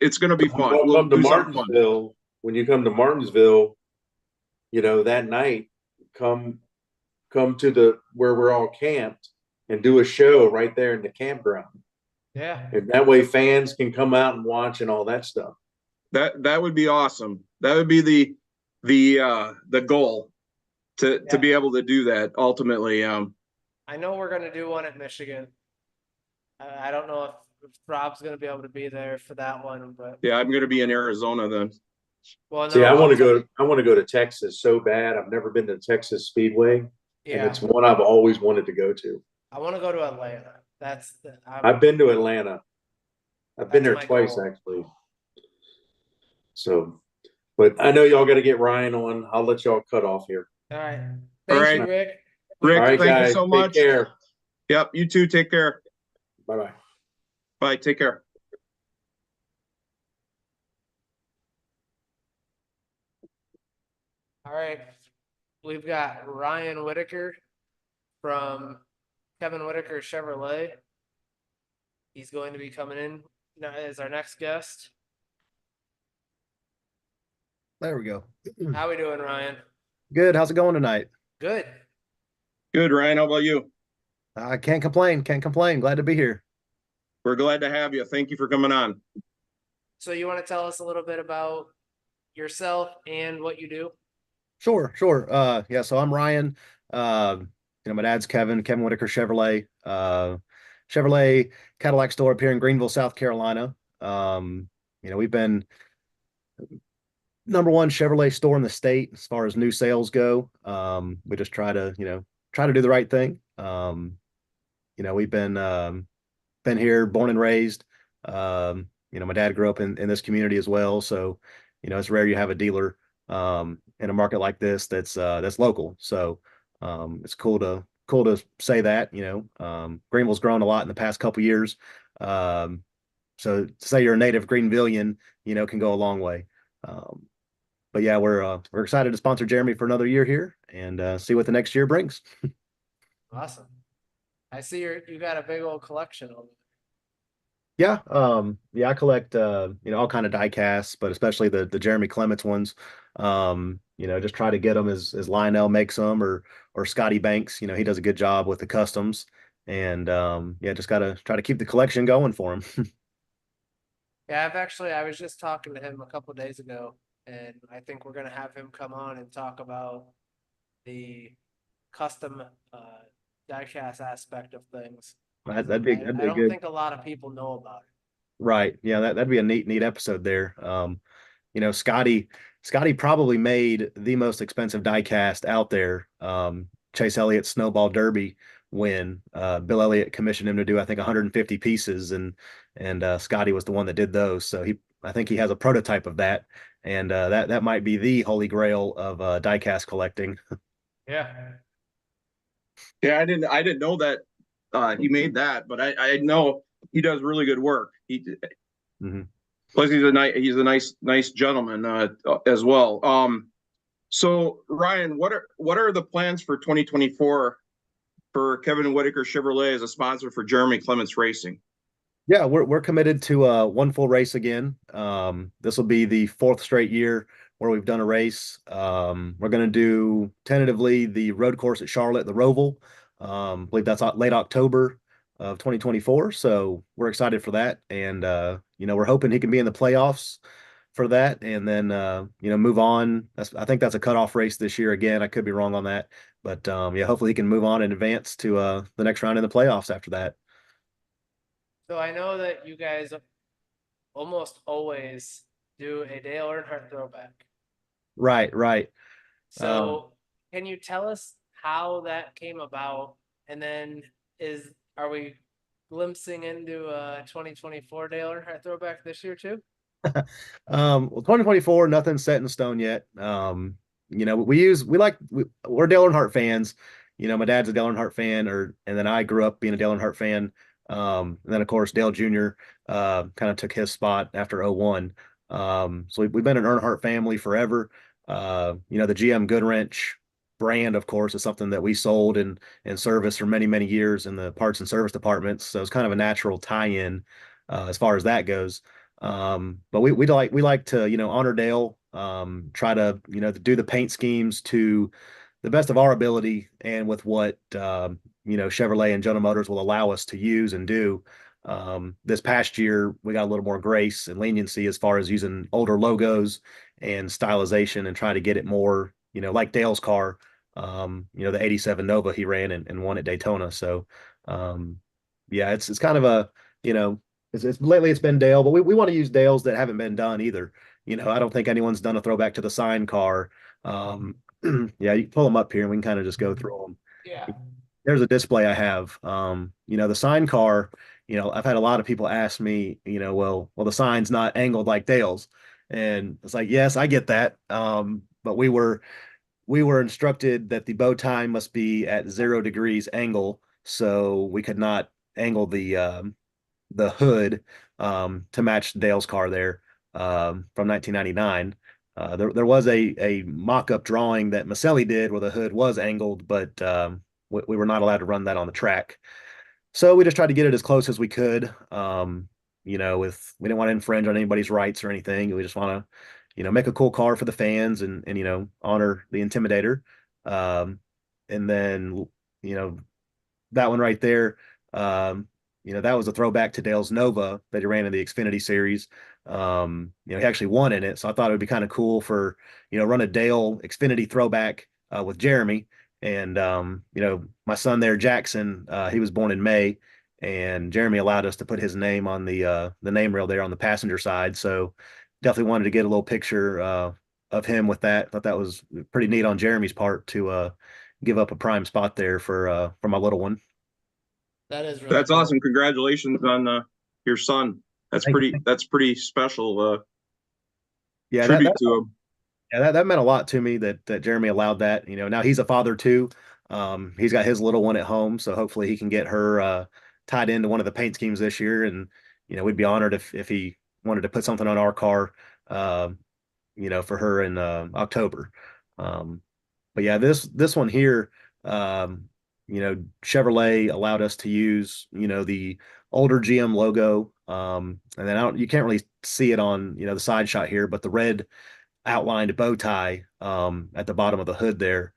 it's going to be fun. We'll come to Martinsville. When you come to Martinsville, that night, come to where we're all camped and do a show right there in the campground. Yeah. And that way fans can come out and watch and all that stuff. That would be awesome. That would be the goal to be able to do that ultimately. I know we're gonna do one at Michigan. I don't know if Rob's gonna be able to be there for that one, but yeah, I'm gonna be in Arizona then. well, no, see, I want to go to Texas so bad. I've never been to Texas Speedway, and it's one I've always wanted to go to. I want to go to Atlanta. I've been to Atlanta. I've been there twice goal. actually. So, but I know y'all got to get Ryan on. I'll let y'all cut off here. All right. Thank you, Rick. Rick, all right, thank guys, you so much. Take care. Yep, you too. Take care. Bye-bye. Bye. Take care. All right. We've got Ryan Whitaker from Kevin Whitaker Chevrolet. He's going to be coming in as our next guest. There we go. How we doing, Ryan? Good. How's it going tonight? Good. Good, Ryan. How about you? I can't complain. Can't complain. Glad to be here. We're glad to have you. Thank you for coming on. So you want to tell us a little bit about yourself and what you do? Sure. Yeah, so I'm Ryan. My dad's Kevin Whitaker Chevrolet. Chevrolet Cadillac store up here in Greenville, South Carolina. We've been #1 Chevrolet store in the state as far as new sales go. We just try to do the right thing. We've been here, born and raised. My dad grew up in this community as well, so it's rare you have a dealer in a market like this that's local. So it's cool to say that. Greenville's grown a lot in the past couple years. So to say you're a native Greenvillian, can go a long way. But yeah, we're excited to sponsor Jeremy for another year here and see what the next year brings. Awesome. I see you got a big old collection over there. Yeah, I collect all kind of die casts, but especially the Jeremy Clements ones. Just try to get them as Lionel makes them or Scotty Banks. He does a good job with the customs, and just gotta try to keep the collection going for him. Yeah, I was just talking to him a couple of days ago, and I think we're gonna have him come on and talk about the custom diecast aspect of things. That'd be I don't good. think a lot of people know about it. Right. Yeah, that'd be a neat episode there. Scotty probably made the most expensive diecast out there. Chase Elliott's Snowball Derby when Bill Elliott commissioned him to do, I think, 150 pieces, and Scotty was the one that did those. So I think he has a prototype of that, and that might be the holy grail of diecast collecting. Yeah. Yeah, I didn't know that he made that, but I know he does really good work. Plus he's a nice gentleman as well. So Ryan, what are the plans for 2024 for Kevin Whitaker Chevrolet as a sponsor for Jeremy Clements Racing? Yeah, we're committed to one full race again. This will be the fourth straight year where we've done a race. We're going to do tentatively the road course at Charlotte, the Roval. I believe that's late October of 2024. So we're excited for that, and we're hoping he can be in the playoffs for that, and then move on. I think that's a cutoff race this year. Again, I could be wrong on that, but yeah, hopefully he can move on and advance to the next round in the playoffs after that. So I know that you guys almost always do a Dale Earnhardt throwback. Right, right. Um, So can you tell us how that came about? And then are we glimpsing into a 2024 Dale Earnhardt throwback this year too? well, 2024, nothing's set in stone yet. We're Dale Earnhardt fans. My dad's a Dale Earnhardt fan, and then I grew up being a Dale Earnhardt fan. And then of course Dale Jr. Kind of took his spot after '01. So we've been an Earnhardt family forever. The GM Goodwrench brand, of course, is something that we sold and serviced for many, many years in the parts and service departments. So it's kind of a natural tie-in as far as that goes. But we like to, honor Dale, try to, to do the paint schemes to the best of our ability and with what, Chevrolet and General Motors will allow us to use and do. This past year, we got a little more grace and leniency as far as using older logos and stylization and trying to get it more, like Dale's car, the '87 Nova he ran and won at Daytona. So, yeah, it's kind of a, you know, lately it's been Dale, but we want to use Dales that haven't been done either. I don't think anyone's done a throwback to the sign car. Yeah, you can pull them up here and we can kind of just go through them. Yeah. There's a display I have. The sign car, I've had a lot of people ask me, well, the sign's not angled like Dale's. And it's like, yes, I get that. But we were instructed that the bow tie must be at 0 degrees angle, so we could not angle the hood to match Dale's car there from 1999. There was a mock-up drawing that Maselli did where the hood was angled, but we were not allowed to run that on the track. So we just tried to get it as close as we could. With we didn't want to infringe on anybody's rights or anything. We just want to, make a cool car for the fans and honor the Intimidator. And then, you know, that one right there, that was a throwback to Dale's Nova that he ran in the Xfinity series. He actually won in it. So I thought it would be kind of cool for, run a Dale Xfinity throwback with Jeremy. And my son there, Jackson, he was born in May, and Jeremy allowed us to put his name on the name rail there on the passenger side. So definitely wanted to get a little picture of him with that. Thought that was pretty neat on Jeremy's part to give up a prime spot there for my little one. That is really That's cool. awesome. Congratulations on your son. That's Thank you. that's pretty special. Yeah, Tribute to him. that meant a lot to me that Jeremy allowed that. Now he's a father too. He's got his little one at home, so hopefully he can get her tied into one of the paint schemes this year. And we'd be honored if he wanted to put something on our car, uh, for her in October. But yeah, this one here, Chevrolet allowed us to use the older GM logo, and then you can't really see it on the side shot here, but the red outlined bow tie at the bottom of the hood there.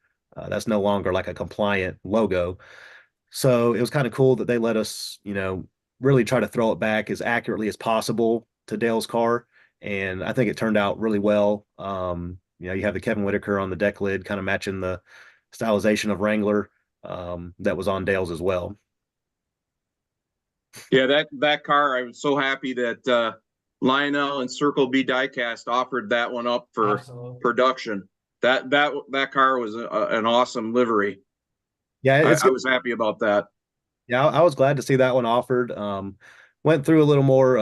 That's no longer like a compliant logo. So it was kind of cool that they let us, really try to throw it back as accurately as possible to Dale's car. And I think it turned out really well. You have the Kevin Whitaker on the deck lid, kind of matching the stylization of Wrangler that was on Dale's as well. Yeah, that car. I was so happy that Lionel and Circle B Diecast offered that one up for Absolutely. production. That car was an awesome livery. Yeah, I was happy about that. Yeah, I was glad to see that one offered. Went through a little more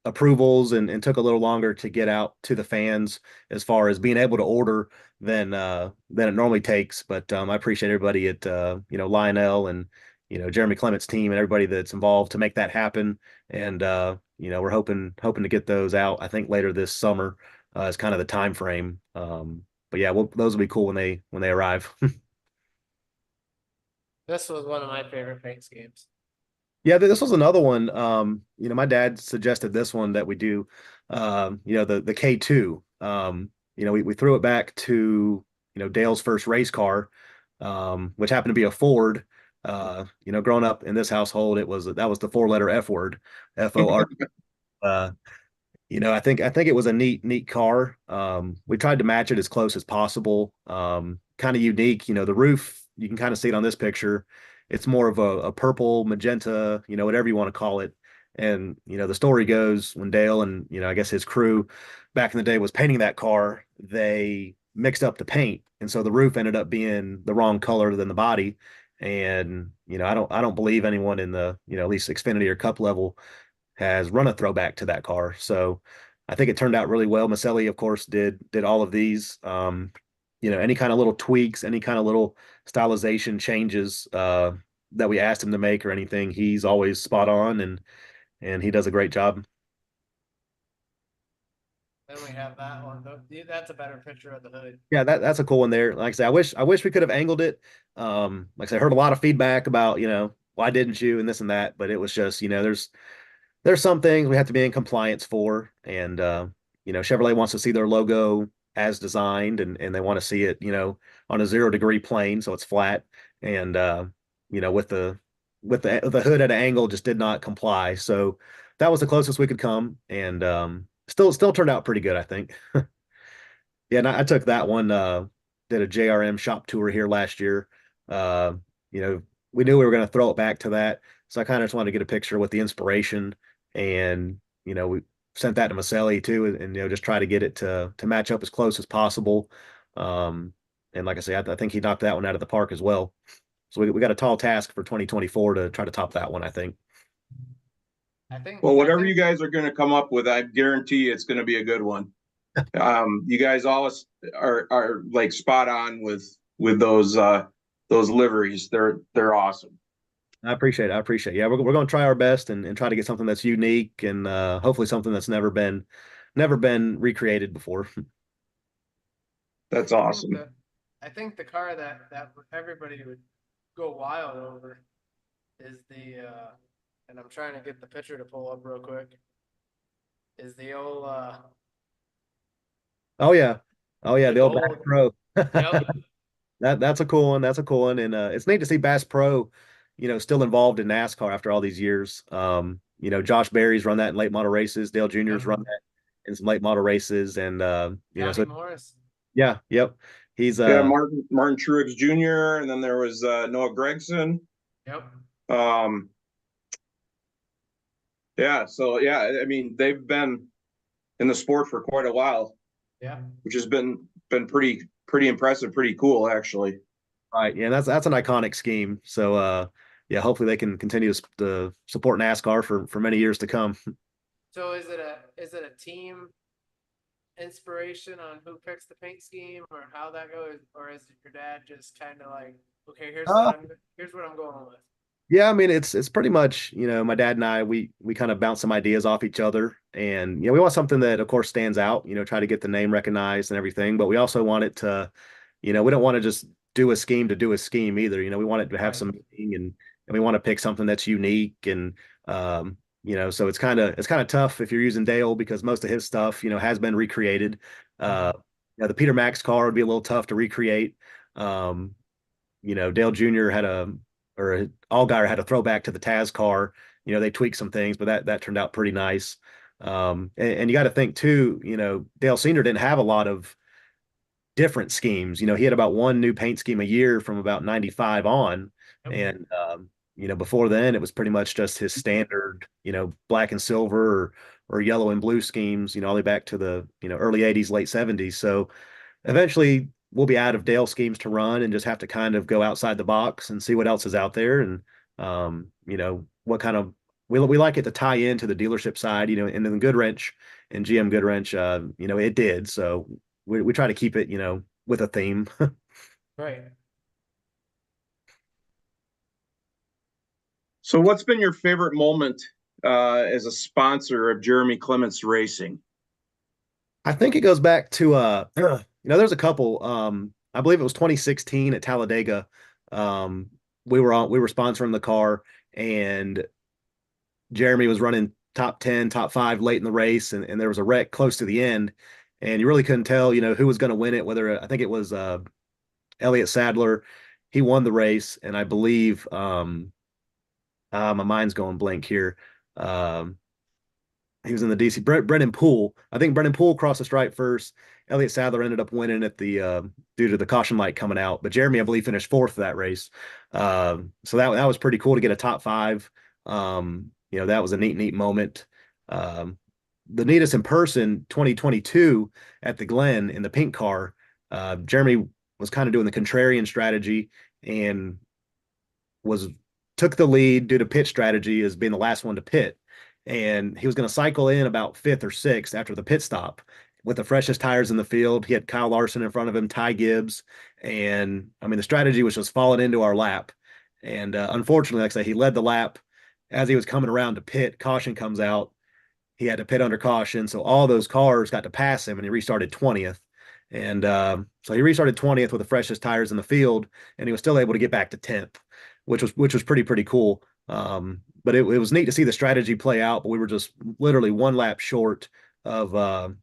approvals and took a little longer to get out to the fans as far as being able to order than it normally takes. But I appreciate everybody at Lionel and Jeremy Clement's team and everybody that's involved to make that happen. And we're hoping to get those out. I think later this summer is kind of the time frame. But yeah, those will be cool when they arrive. This was one of my favorite paint schemes. Yeah, this was another one. My dad suggested this one that we do, the K2. We threw it back to, Dale's first race car, which happened to be a Ford. Growing up in this household, that was the four-letter F word, FOR. Uh, I think it was a neat car. We tried to match it as close as possible. Kind of unique. The roof, you can kind of see it on this picture. It's more of a purple, magenta, whatever you want to call it. And, the story goes when Dale and, I guess his crew back in the day was painting that car, they mixed up the paint. And so the roof ended up being the wrong color than the body. And, I don't believe anyone in the, at least Xfinity or Cup level has run a throwback to that car. So I think it turned out really well. Maselli, of course, did all of these. Any kind of little tweaks, any kind of little stylization changes that we asked him to make or anything, he's always spot on and he does a great job. Then we have that one. That's a better picture of the hood. Yeah, that's a cool one there. Like I said, I wish we could have angled it. Like I said, I heard a lot of feedback about, why didn't you and this and that, but it was just, there's some things we have to be in compliance for. And Chevrolet wants to see their logo as designed and they want to see it, on a 0 degree plane, so it's flat. And with the hood at an angle just did not comply. So that was the closest we could come. And still turned out pretty good, I think. Yeah, and I took that one, did a JRM shop tour here last year. Uh, we knew we were going to throw it back to that. So I kind of just wanted to get a picture with the inspiration and, we sent that to Maselli too, and, just try to get it to match up as close as possible. And like I say, I think he knocked that one out of the park as well. So we got a tall task for 2024 to try to top that one, I think. Well, I whatever think you guys are gonna come up with, I guarantee you it's gonna be a good one. You guys always are like spot on with those liveries. They're awesome. I appreciate it. I appreciate it. Yeah, we're going to try our best and try to get something that's unique and hopefully something that's never been recreated before. That's I think awesome. I think the car that everybody would go wild over is and I'm trying to get the picture to pull up real quick. Is the old Oh yeah. Oh yeah, the the old Bass gold. Pro. Yep. That's a cool one. That's a cool one. And it's neat to see Bass Pro, still involved in NASCAR after all these years. Josh Berry's run that in late model races. Dale Jr.'s run that in some late model races. And Johnny Morris. yeah, yep. He's Yeah, Martin Truex Jr. and then there was Noah Gregson. Yep. Um, yeah, so yeah, I mean they've been in the sport for quite a while, Yeah. which has been pretty impressive, pretty cool actually. right. Yeah, that's an iconic scheme. So yeah, hopefully they can continue to support NASCAR for many years to come. So is it a team inspiration on who picks the paint scheme or how that goes, or is it your dad just kind of like, okay, here's what I'm going with? Yeah, I mean it's pretty much, my dad and I we kind of bounce some ideas off each other and we want something that of course stands out, try to get the name recognized and everything, but we also want it to, we don't want to just do a scheme to do a scheme either. We want it to have Right. some meaning and we want to pick something that's unique and so it's kind of tough if you're using Dale because most of his stuff, has been recreated. The Peter Max car would be a little tough to recreate. Um, Dale Jr. Allgaier had a throwback to the Taz car. They tweaked some things, but that turned out pretty nice. And you got to think too, Dale Sr. didn't have a lot of different schemes. He had about one new paint scheme a year from about 95 on. Yep. And, before then it was pretty much just his standard, black and silver or yellow and blue schemes, all the way back to the, early 80s, late 70s. So eventually we'll be out of Dale schemes to run and just have to kind of go outside the box and see what else is out there. And, what kind of, we like it to tie into the dealership side, and then Goodwrench and GM Goodwrench, it did. So we try to keep it, with a theme. Right. So what's been your favorite moment as a sponsor of Jeremy Clements Racing? I think it goes back to there's a couple. I believe it was 2016 at Talladega. We were sponsoring the car and Jeremy was running top 10, top 5 late in the race, and there was a wreck close to the end, and you really couldn't tell, who was going to win it. Whether I think it was Elliott Sadler, he won the race, and I believe my mind's going blank here. Um, he was in the DC. Brennan Poole. I think Brennan Poole crossed the stripe first. Elliott Sadler ended up winning at the due to the caution light coming out. But Jeremy, I believe, finished fourth that race. So that was pretty cool to get a top 5. That was a neat moment. Um, the neatest in person, 2022 at the Glen in the pink car. Jeremy was kind of doing the contrarian strategy and was took the lead due to pit strategy as being the last one to pit. And he was going to cycle in about 5th or 6th after the pit stop with the freshest tires in the field. He had Kyle Larson in front of him, Ty Gibbs. And I mean, the strategy was just falling into our lap. And unfortunately, like I say, he led the lap as he was coming around to pit. Caution comes out. He had to pit under caution. So all those cars got to pass him and he restarted 20th. And so he restarted 20th with the freshest tires in the field, and he was still able to get back to 10th, which was pretty cool. But it was neat to see the strategy play out. But we were just literally one lap short of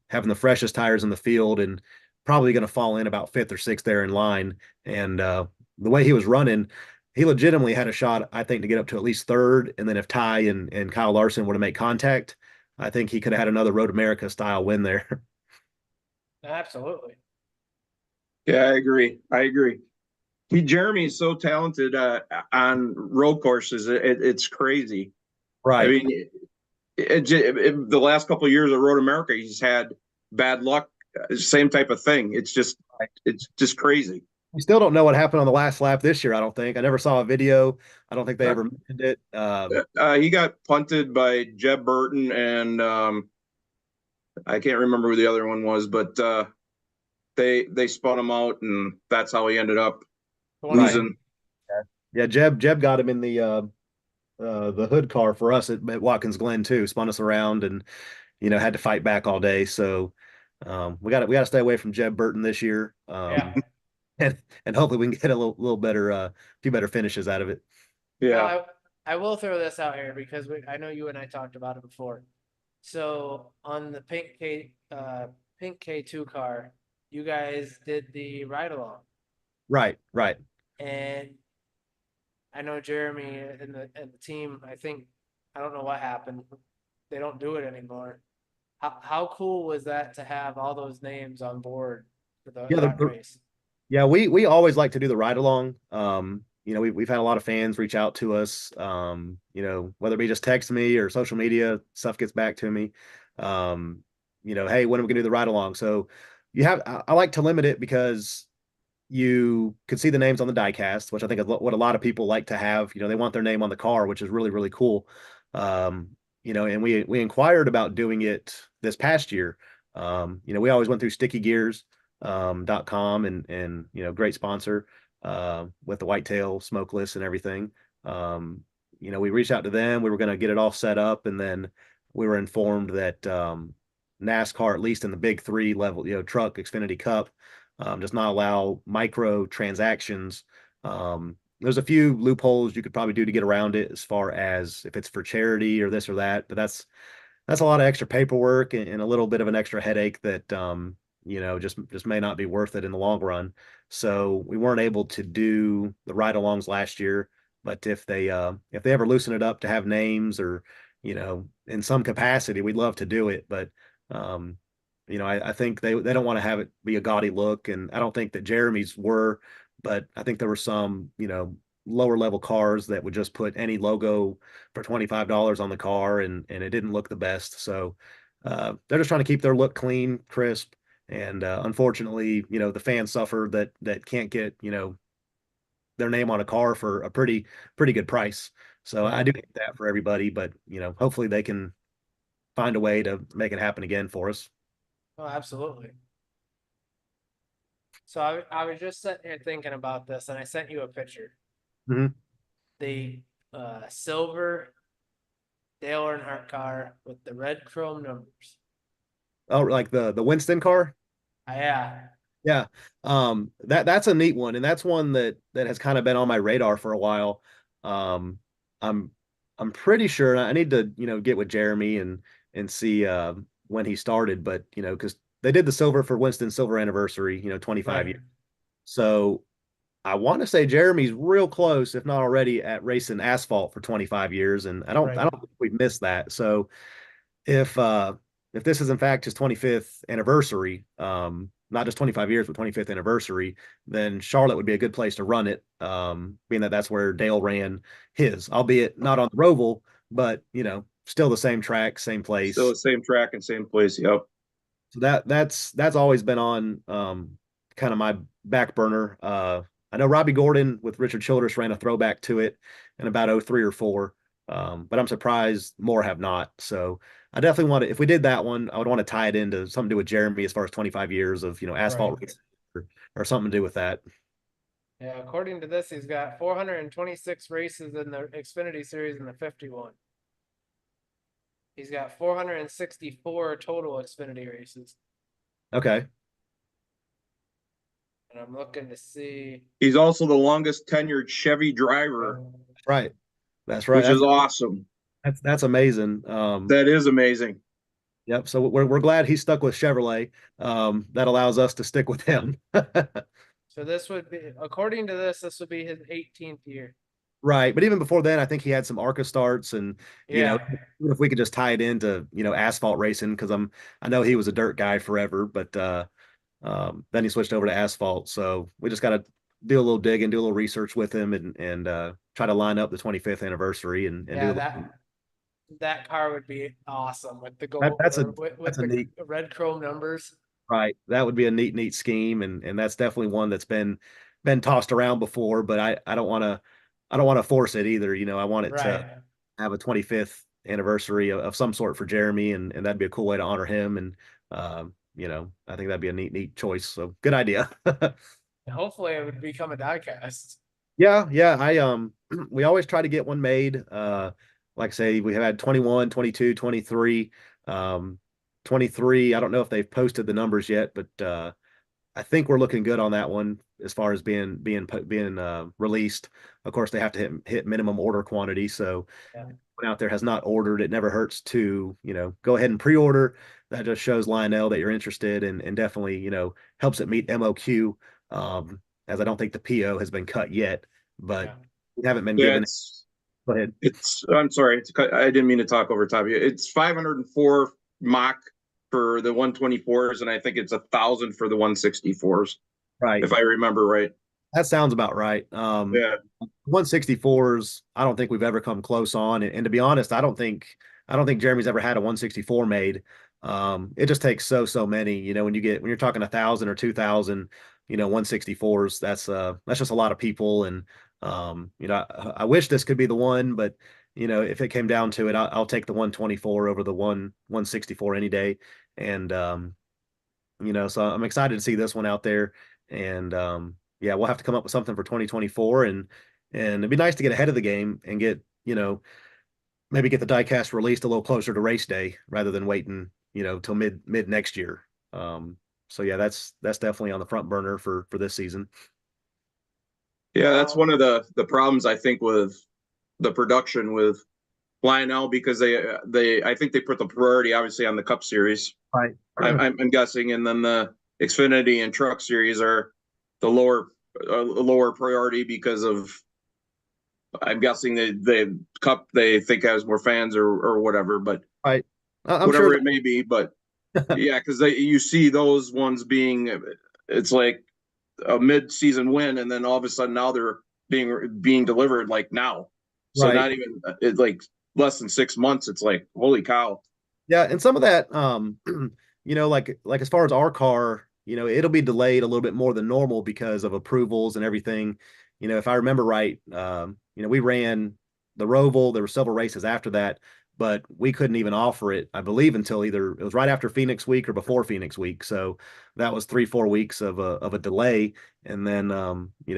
having the freshest tires in the field, and probably going to fall in about 5th or 6th there in line. And the way he was running, he legitimately had a shot, I think, to get up to at least 3rd. And then if Ty and Kyle Larson were to make contact, I think he could have had another Road America style win there. Absolutely. Yeah, I agree. Jeremy is so talented on road courses. It's crazy. I Right. mean, the last couple of years of Road America, he's had bad luck. Same type of thing. It's just crazy. We still don't know what happened on the last lap this year, I don't think. I never saw a video. I don't think they ever mentioned it. He got punted by Jeb Burton and I can't remember who the other one was, but they spun him out, and that's how he ended up losing. Yeah, Jeb got him in the hood car for us at Watkins Glen too. Spun us around and had to fight back all day. So we got to stay away from Jeb Burton this year. Yeah. And hopefully we can get a little better few better finishes out of it. Yeah. Now, I will throw this out here because I know you and I talked about it before. So on the pink K2 car, you guys did the ride along, Right. and I know Jeremy and the team. I don't know what happened. They don't do it anymore. How cool was that to have all those names on board for Yeah, that race? Yeah, we always like to do the ride along. We've had a lot of fans reach out to us. Whether it be just text me or social media, stuff gets back to me. Hey, when are we gonna do the ride along? So I like to limit it because you could see the names on the diecast, which I think is what a lot of people like to have. They want their name on the car, which is really cool. And we inquired about doing it this past year. We always went through Sticky Gears .com and great sponsor with the whitetail smokeless and everything. We reached out to them. We were going to get it all set up, and then we were informed that NASCAR, at least in the big 3 level, truck Xfinity Cup, does not allow micro transactions. There's a few loopholes you could probably do to get around it, as far as if it's for charity or this or that, but that's a lot of extra paperwork and a little bit of an extra headache that just may not be worth it in the long run. So we weren't able to do the ride-alongs last year, but if they ever loosen it up to have names or in some capacity, we'd love to do it. But I think they don't want to have it be a gaudy look, and I don't think that Jeremy's were, but I think there were some lower level cars that would just put any logo for $25 on the car, and it didn't look the best. So they're just trying to keep their look clean, crisp. And unfortunately, the fans suffer that can't get, their name on a car for a pretty good price. So I do hate that for everybody, but hopefully they can find a way to make it happen again for us. Oh, absolutely. So I was just sitting here thinking about this, and I sent you a picture. Mhm. The silver Dale Earnhardt car with the red chrome numbers. Oh, like the Winston car? Yeah. Yeah. That's a neat one, and that's one that has kind of been on my radar for a while. I'm I'm pretty sure I need to, get with Jeremy and see when he started, but because they did the silver for Winston's silver anniversary, 25 Right. years. So I want to say Jeremy's real close, if not already, at racing asphalt for 25 years, and I Right. don't think we've missed that. So if uh if this is in fact his 25th anniversary, not just 25 years, but 25th anniversary, then Charlotte would be a good place to run it, being that that's where Dale ran his, albeit not on the Roval, but still the same track, same Still place. the same track and same place. Yep. So that's always been on kind of my back burner. I know Robbie Gordon with Richard Childress ran a throwback to it in about '03 or '04. But I'm surprised more have not. So I definitely want to, if we did that one, I would want to tie it into something to do with Jeremy as far as 25 years of, asphalt Right. racing or something to do with that. Yeah, according to this, he's got 426 races in the Xfinity Series in the 51. He's got 464 total Xfinity races, Okay. and I'm looking to see. He's also the longest tenured Chevy driver, Right. That's right. which is awesome. That's amazing. That is amazing. Yep. So we're glad he stuck with Chevrolet. That allows us to stick with him. So this would be, according to this, this would be his 18th year. Right. But even before then, I think he had some ARCA starts and, Yeah. even if we could just tie it into, asphalt racing, because I know he was a dirt guy forever, but then he switched over to asphalt. So we just got to do a little dig and do a little research with him and try to line up the 25th anniversary and Yeah, do that car would be awesome with the that, gold that's a or with that's a the neat red chrome numbers. right. That would be a neat scheme, and that's definitely one that's been tossed around before, but I don't want to force it either. I want it to Right. have a 25th anniversary of some sort for Jeremy, and that'd be a cool way to honor him. And I think that'd be a neat choice. So good idea. Hopefully it would become a diecast. Yeah. We always try to get one made. Like I say, we have had 21, 22, 23. 23, I don't know if they've posted the numbers yet, but I think we're looking good on that one as far as being released. Of course, they have to hit minimum order quantity. So Yeah. anyone out there has not ordered, it never hurts to, go ahead and pre-order. That just shows Lionel that you're interested and definitely, helps it meet MOQ. As I don't think the PO has been cut yet, but Yeah. we haven't been Yeah, given it. Go ahead. I'm sorry. I didn't mean to talk over top of you. It's 504 mock for the 124s, and I think it's 1,000 for the 164s, Right. if I remember right. That sounds about right. Yeah. 164s, I don't think we've ever come close on. And to be honest, I don't think Jeremy's ever had a 164 made. It just takes so many, when you're talking 1,000 or 2,000, 164s, that's just a lot of people. And I wish this could be the one, but if it came down to it, I'll take the 124 over the 164 any day. And so I'm excited to see this one out there. And yeah, we'll have to come up with something for 2024, and it'd be nice to get ahead of the game and get, maybe get the diecast released a little closer to race day rather than waiting, till mid next year. So yeah, that's definitely on the front burner for this season. Yeah, that's one of the problems I think with the production with Lionel, because I think they put the priority obviously on the Cup Series. Right. I'm guessing, and then the Xfinity and Truck Series are the lower priority because of, I'm guessing the Cup they think has more fans or whatever, but Right. I'm whatever sure it may be. But yeah, because you see those ones being, it's like a mid-season win, and then all of a sudden now they're being delivered like now. So Right. not even, it's like less than 6 months. It's like, holy cow. Yeah, and some of that, like as far as our car, it'll be delayed a little bit more than normal because of approvals and everything. If I remember right, we ran the Roval. There were several races after that, but we couldn't even offer it, I believe, until either it was right after Phoenix Week or before Phoenix Week. So that was 3-4 weeks of a delay, and then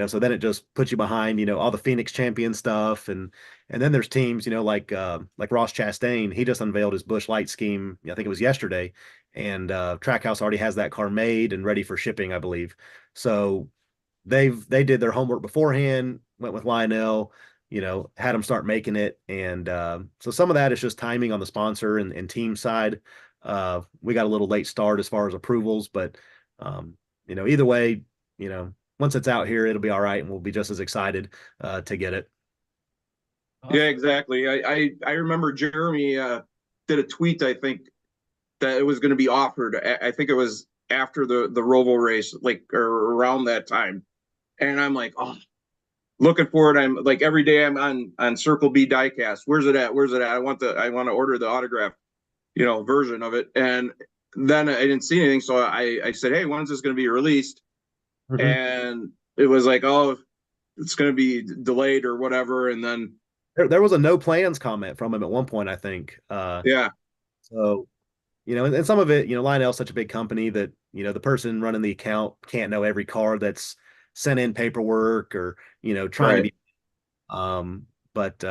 so then it just puts you behind, all the Phoenix champion stuff, and then there's teams, like Ross Chastain. He just unveiled his Busch Light scheme. I think it was yesterday, and Trackhouse already has that car made and ready for shipping, I believe. So they did their homework beforehand, went with Lionel. had them start making it. And so some of that is just timing on the sponsor and team side. We got a little late start as far as approvals, but either way, once it's out here, it'll be all right, and we'll be just as excited to get it. Yeah, exactly. I remember Jeremy did a tweet, I think, that it was going to be offered. I think it was after the Roval race, like, or around that time. And I'm like, oh, looking forward. I'm like, every day I'm on Circle B diecast. Where's it at? Where's it at? I want to order the autograph, version of it. And then I didn't see anything. So I said, hey, when's this going to be released? Mhm. And it was like, oh, it's going to be delayed or whatever. And then There was a no plans comment from him at one point, I think. yeah, So, and some of it, Lionel's such a big company that, the person running the account can't know every car that's sent in paperwork or, trying to right. be. But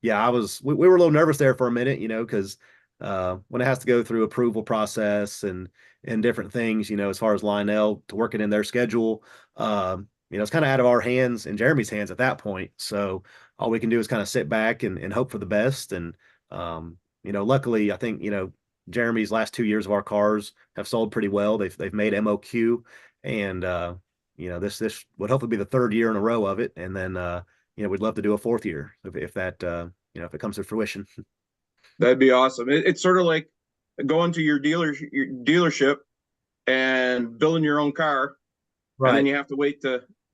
yeah, we were a little nervous there for a minute, because when it has to go through approval process and different things, as far as Lionel to work it in their schedule, it's kind of out of our hands and Jeremy's hands at that point. So all we can do is kind of sit back and hope for the best. And luckily, I think Jeremy's last 2 years of our cars have sold pretty well. They've made MOQ, and this would hopefully be the third year in a row of it, and then we'd love to do a fourth year if that if it comes to fruition. That'd be awesome. It's sort of like going to your dealership and building your own car, and then you have to wait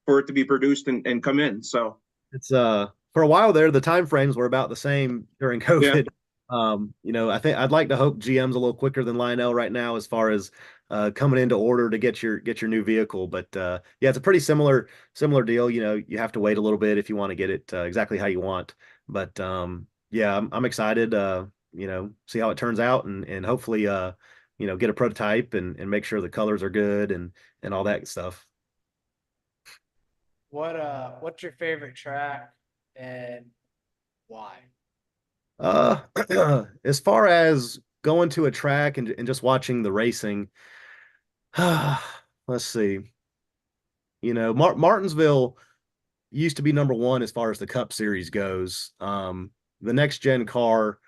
for it to be produced and come in. So it's for a while there, the time frames were about the same during COVID. I think I'd like to hope GM's a little quicker than Lionel right now as far as coming into order to get your new vehicle. But yeah, it's a pretty similar deal. You have to wait a little bit if you want to get it exactly how you want. But yeah, I'm excited. See how it turns out, and hopefully get a prototype and make sure the colors are good and all that stuff. What's your favorite track and why? As far as going to a track and just watching the racing, let's see. Martinsville used to be number one as far as the Cup Series goes. The next gen car,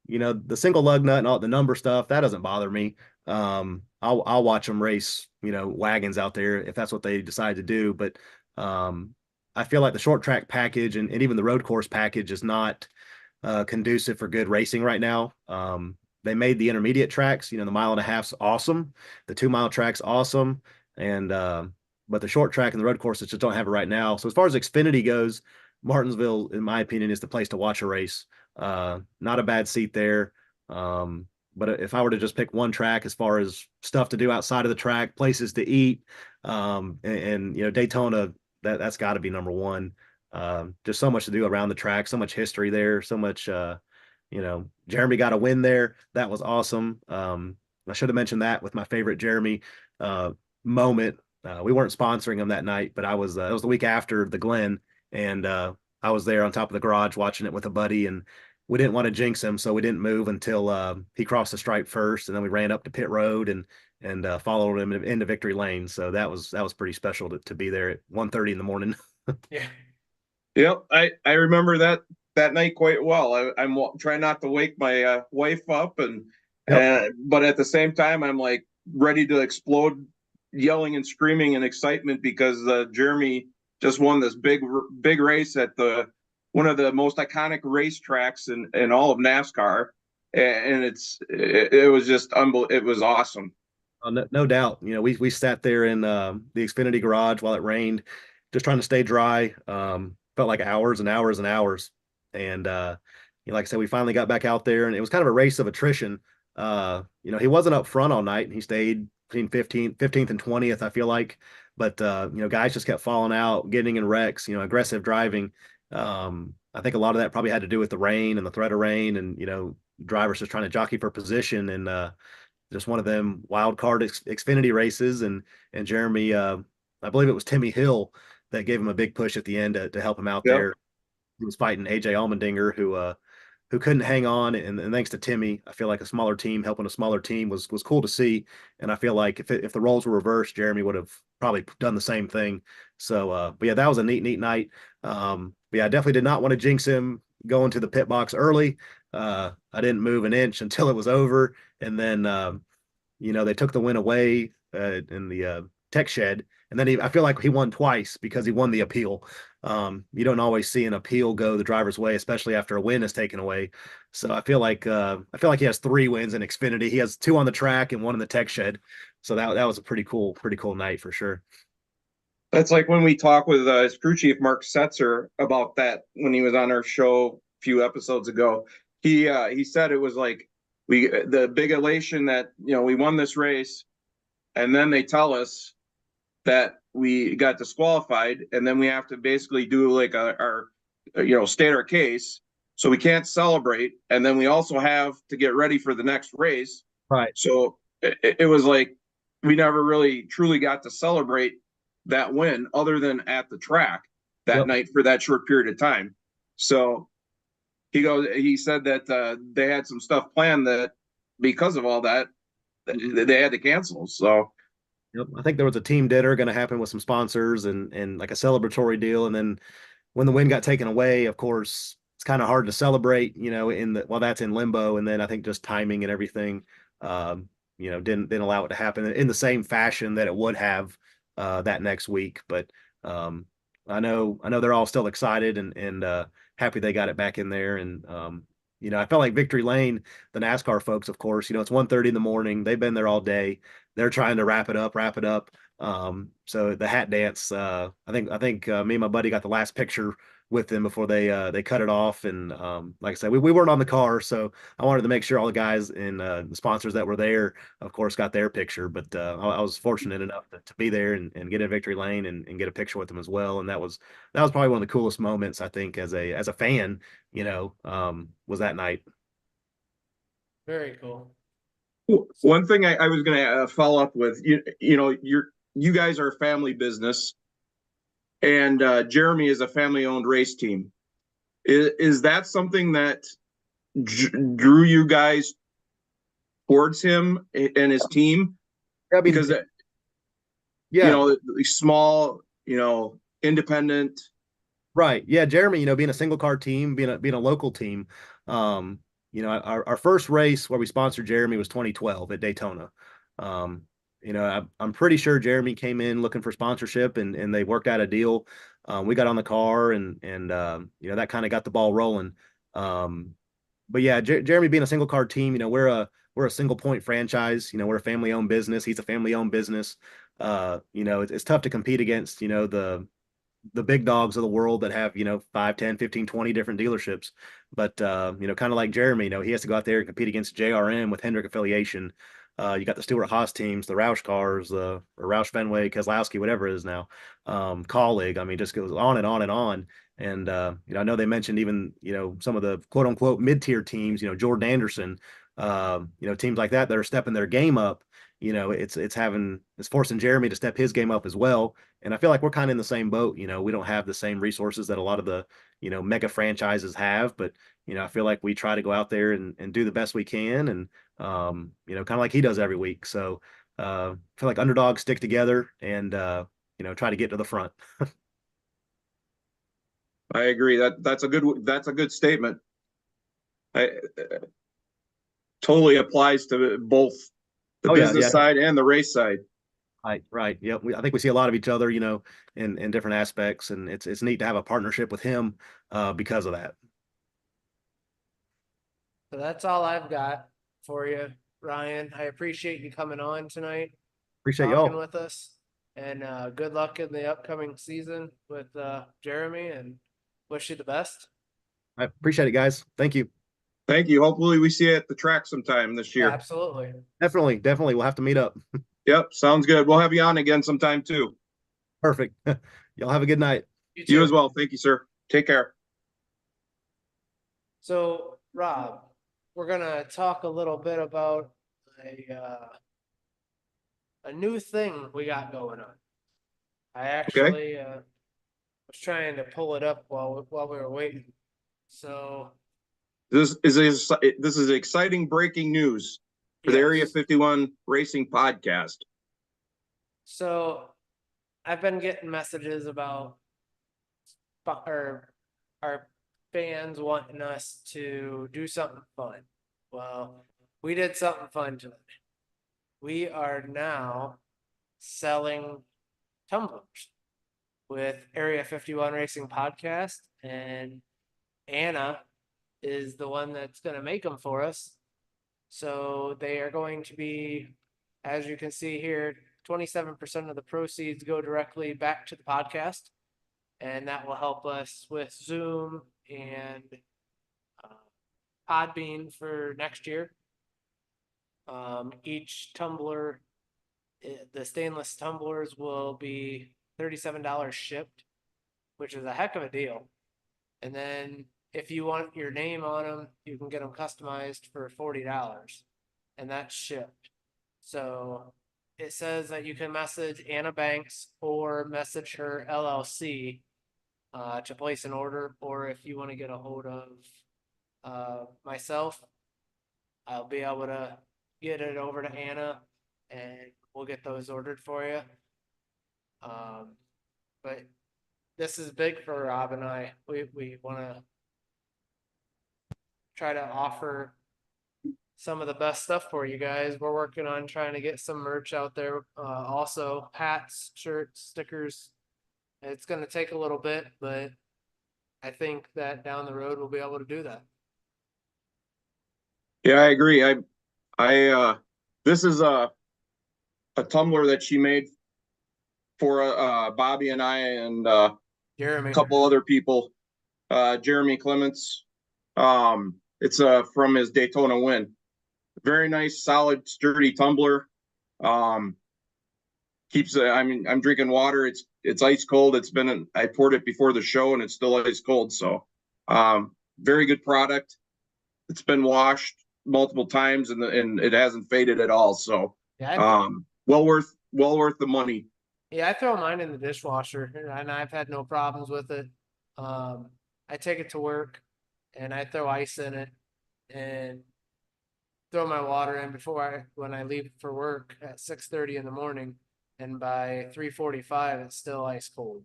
the single lug nut and all the number stuff, that doesn't bother me. I'll watch them race, wagons out there if that's what they decide to do. But I feel like the short track package and even the road course package is not conducive for good racing right now. They made the intermediate tracks, the 1.5 miles awesome, the 2 mile track's awesome, and but the short track and the road courses just don't have it right now. So as far as Xfinity goes, Martinsville, in my opinion, is the place to watch a race. Not a bad seat there. But if I were to just pick one track as far as stuff to do outside of the track, places to eat, and Daytona, that's got to be number one. Just so much to do around the track, so much history there, so much Jeremy got a win there. That was awesome. I should have mentioned that with my favorite Jeremy moment. We weren't sponsoring him that night, but it was the week after the Glen, and I was there on top of the garage watching it with a buddy, and we didn't want to jinx him, so we didn't move until he crossed the stripe first, and then we ran up to pit road and followed him into victory lane. So that was pretty special to be there at 1:30 in the morning. Yeah. Yep, I remember that night quite well. I'm trying not to wake my wife up, but at the same time, I'm like ready to explode, yelling and screaming in excitement because Jeremy just won this big race at one of the most iconic racetracks in all of NASCAR, and it was just unbelievable. It was awesome. No doubt. We sat there in the Xfinity garage while it rained, just trying to stay dry. Felt like hours and hours and hours. And like I said, we finally got back out there, and it was kind of a race of attrition. He wasn't up front all night, and he stayed between 15th and 20th, I feel like. But guys just kept falling out, getting in wrecks, aggressive driving. I think a lot of that probably had to do with the rain and the threat of rain, and drivers just trying to jockey for position, and just one of them wild card Xfinity races. And Jeremy, I believe it was Timmy Hill that gave him a big push at the end to help him out there. He was fighting AJ Allmendinger, who couldn't hang on, and thanks to Timmy, I feel like a smaller team helping a smaller team was cool to see. And I feel like if the roles were reversed, Jeremy would have probably done the same thing. So, but yeah, that was a neat night. yeah, I definitely did not want to jinx him going to the pit box early. I didn't move an inch until it was over. And then, they took the win away in the tech shed. And then I feel like he won twice because he won the appeal. You don't always see an appeal go the driver's way, especially after a win is taken away. So I feel like he has 3 wins in Xfinity. He has 2 on the track and 1 in the tech shed. So that was a pretty cool night for sure. That's like when we talked with his crew chief, Mark Setzer, about that when he was on our show a few episodes ago. He said it was like the big elation that, we won this race, and then they tell us that we got disqualified, and then we have to basically do like our state our case. So we can't celebrate, and then we also have to get ready for the next race. Right. So it was like we never really truly got to celebrate that win other than at the track that night for that short period of time. So he said that they had some stuff planned that because of all that, they had to cancel. So Yep. I think there was a team dinner going to happen with some sponsors and like a celebratory deal. And then when the win got taken away, of course, it's kind of hard to celebrate, while that's in limbo. And then I think just timing and everything, didn't allow it to happen in the same fashion that it would have that next week. But I know they're all still excited and happy they got it back in there. And I felt like Victory Lane, the NASCAR folks, of course, it's 1:30 in the morning. They've been there all day. They're trying to wrap it up. So the hat dance, I think me and my buddy got the last picture with them before they cut it off. And like I said, we weren't on the car, so I wanted to make sure all the guys and the sponsors that were there, of course, got their picture. But I was fortunate enough to be there and get in Victory Lane and get a picture with them as well. And that was probably one of the coolest moments, I think, as a fan, was that night. Very cool. one thing I was going to follow up with, you guys are a family business, and Jeremy is a family-owned race team. Is that something that drew you guys towards him and his team? I mean, Because small, independent. Right. Yeah, Jeremy, being a single car team, being a local team, our first race where we sponsored Jeremy was 2012 at Daytona. I'm pretty sure Jeremy came in looking for sponsorship and they worked out a deal. We got on the car and that kind of got the ball rolling. But yeah, Jeremy being a single car team, we're a single point franchise. We're a family owned business. He's a family owned business. It's tough to compete against, the big dogs of the world that have, 5, 10, 15, 20 different dealerships. But, kind of like Jeremy, he has to go out there and compete against JRM with Hendrick affiliation. You got the Stewart Haas teams, the Roush cars, or Roush Fenway, Keselowski, whatever it is now, Colleague. I mean, just goes on and on and on. And, I know they mentioned even, some of the quote unquote mid-tier teams, Jordan Anderson, teams like that are stepping their game up. It's forcing Jeremy to step his game up as well. And I feel like we're kind of in the same boat. We don't have the same resources that a lot of the, mega franchises have, but, I feel like we try to go out there and do the best we can. And, kind of like he does every week. So, I feel like underdogs stick together and, try to get to the front. I agree. That's a good statement. I totally applies to both the business side and the race side. Right. Yeah. I think we see a lot of each other, in different aspects, and it's neat to have a partnership with him, because of that. So that's all I've got for you, Ryan. I appreciate you coming on tonight, Appreciate talking y'all. with us, and good luck in the upcoming season with Jeremy, and wish you the best. I appreciate it, guys. Thank you. Thank you. Hopefully we see you at the track sometime this year. Absolutely. Definitely. We'll have to meet up. Yep. Sounds good. We'll have you on again sometime too. Perfect. Y'all have a good night. You as well. Thank you, sir. Take care. So, Rob, we're gonna talk a little bit about a new thing we got going on. I actually was trying to pull it up while we were waiting. So this is exciting breaking news for the Area 51 Racing Podcast. So I've been getting messages about our fans wanting us to do something fun. Well, we did something fun today. We are now selling tumblers with Area 51 Racing Podcast, and Anna is the one that's going to make them for us. So they are going to be, as you can see here, 27% of the proceeds go directly back to the podcast, and that will help us with Zoom and Podbean for next year. Each tumbler, the stainless tumblers will be $37 shipped, which is a heck of a deal. And then if you want your name on them, you can get them customized for $40, and that's shipped. So it says that you can message Anna Banks or message her LLC to place an order, or if you want to get a hold of myself, I'll be able to get it over to Anna and we'll get those ordered for you. But this is big for Rob and I. We want to try to offer some of the best stuff for you guys. We're working on trying to get some merch out there. Also hats, shirts, stickers. It's going to take a little bit, but I think that down the road we'll be able to do that. Yeah, I agree. This is a tumbler that she made for Bobby and I and Jeremy, a couple other people. Jeremy Clements. It's from his Daytona win. Very nice, solid, sturdy tumbler. Keeps I'm drinking water. It's ice cold. I poured it before the show and it's still ice cold. So very good product. It's been washed multiple times and it hasn't faded at all. So yeah, well worth the money. yeah, I throw mine in the dishwasher and I've had no problems with it. I take it to work and I throw ice in it and throw my water in when I leave for work at 6:30 in the morning, and by 3:45 it's still ice cold.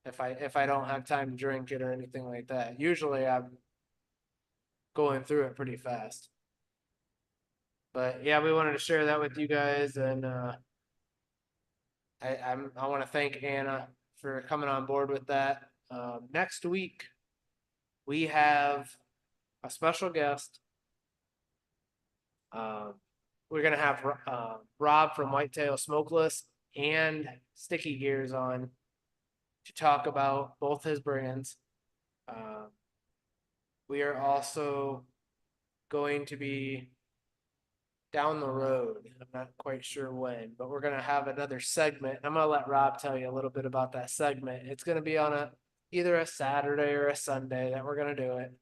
If I don't have time to drink it or anything like that. Usually I'm going through it pretty fast. But yeah, we wanted to share that with you guys, and I want to thank Anna for coming on board with that. Next week we have a special guest. We're gonna have Rob from Whitetail Smokeless and Sticky Gears on to talk about both his brands. We are also going to be down the road. I'm not quite sure when, but we're gonna have another segment. I'm gonna let Rob tell you a little bit about that segment. It's gonna be on either a Saturday or a Sunday that we're gonna do it.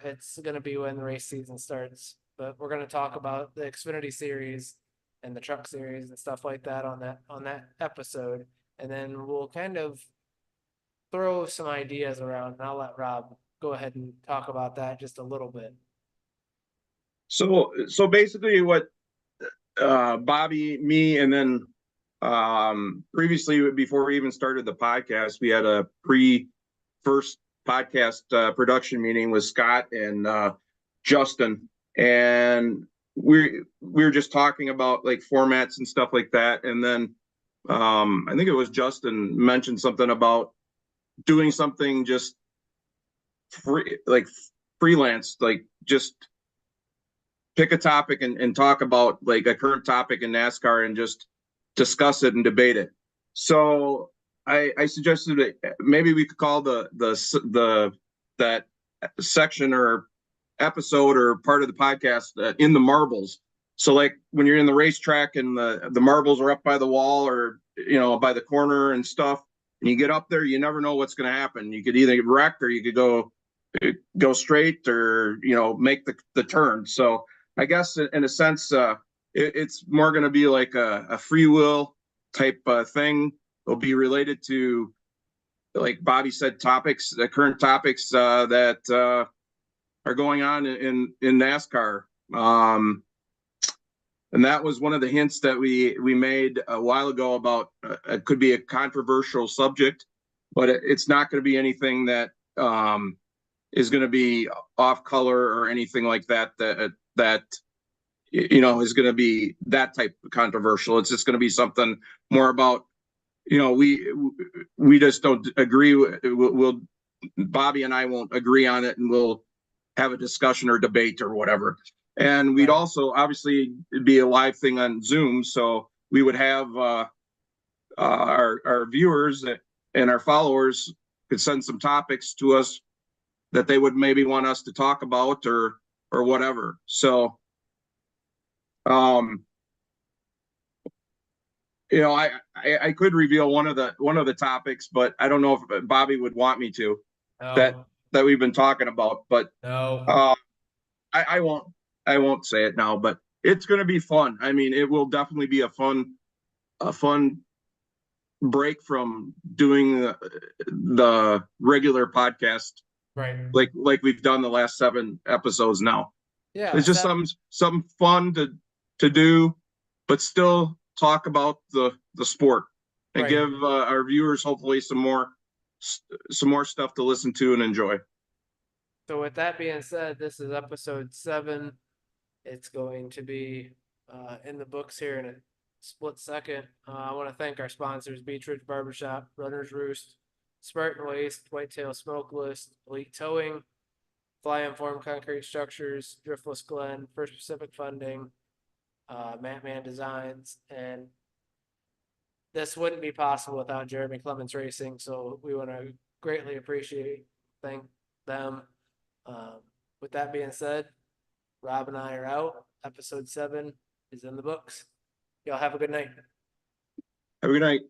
It's gonna be when the race season starts, but we're gonna talk about the Xfinity series and the truck series and stuff like that on that episode, and then we'll kind of throw some ideas around, and I'll let Rob go ahead and talk about that just a little bit. So basically what Bobby, me, and then previously before we even started the podcast, we had a first podcast production meeting with Scott and Justin, and we were just talking about like formats and stuff like that, and then I think it was Justin mentioned something about doing something just freelance, like just pick a topic and talk about like a current topic in NASCAR and just discuss it and debate it. So I suggested that maybe we could call that section or episode or part of the podcast in the marbles. So like when you're in the racetrack and the marbles are up by the wall or by the corner and stuff, and you get up there, you never know what's going to happen. You could either get wrecked or you could go straight or make the turn. So I guess in a sense, it's more going to be like a free will type thing. It'll be related to, like Bobby said, the current topics that are going on in NASCAR. And that was one of the hints that we made a while ago about it could be a controversial subject but it's not going to be anything that is going to be off color or anything like that. That is going to be that type of controversial. It's just going to be something more about, we just don't agree. We'll Bobby and I won't agree on it, and we'll have a discussion or debate or whatever. And we'd Right. also obviously it'd be a live thing on Zoom, so we would have our viewers and our followers could send some topics to us that they would maybe want us to talk about or whatever. So, I could reveal one of the topics, but I don't know if Bobby would want me to, that we've been talking about, but No. I won't say it now, but it's going to be fun. I mean, it will definitely be a fun break from doing the regular podcast Right. like we've done the last 7 episodes now. Yeah. It's just something fun to do, but still talk about the sport and Right. give our viewers hopefully some more stuff to listen to and enjoy. So with that being said, this is episode 7. It's going to be in the books here in a split second. I want to thank our sponsors: Beach Ridge Barbershop, Runner's Roost, Spartan Waste, Whitetail Smokeless, Elite Towing, Fly Informed Concrete Structures, Driftless Glen, First Pacific Funding, Matman Designs, and this wouldn't be possible without Jeremy Clements Racing. So we want to greatly thank them. With that being said, Rob and I are out. Episode 7 is in the books. Y'all have a good night. Have a good night.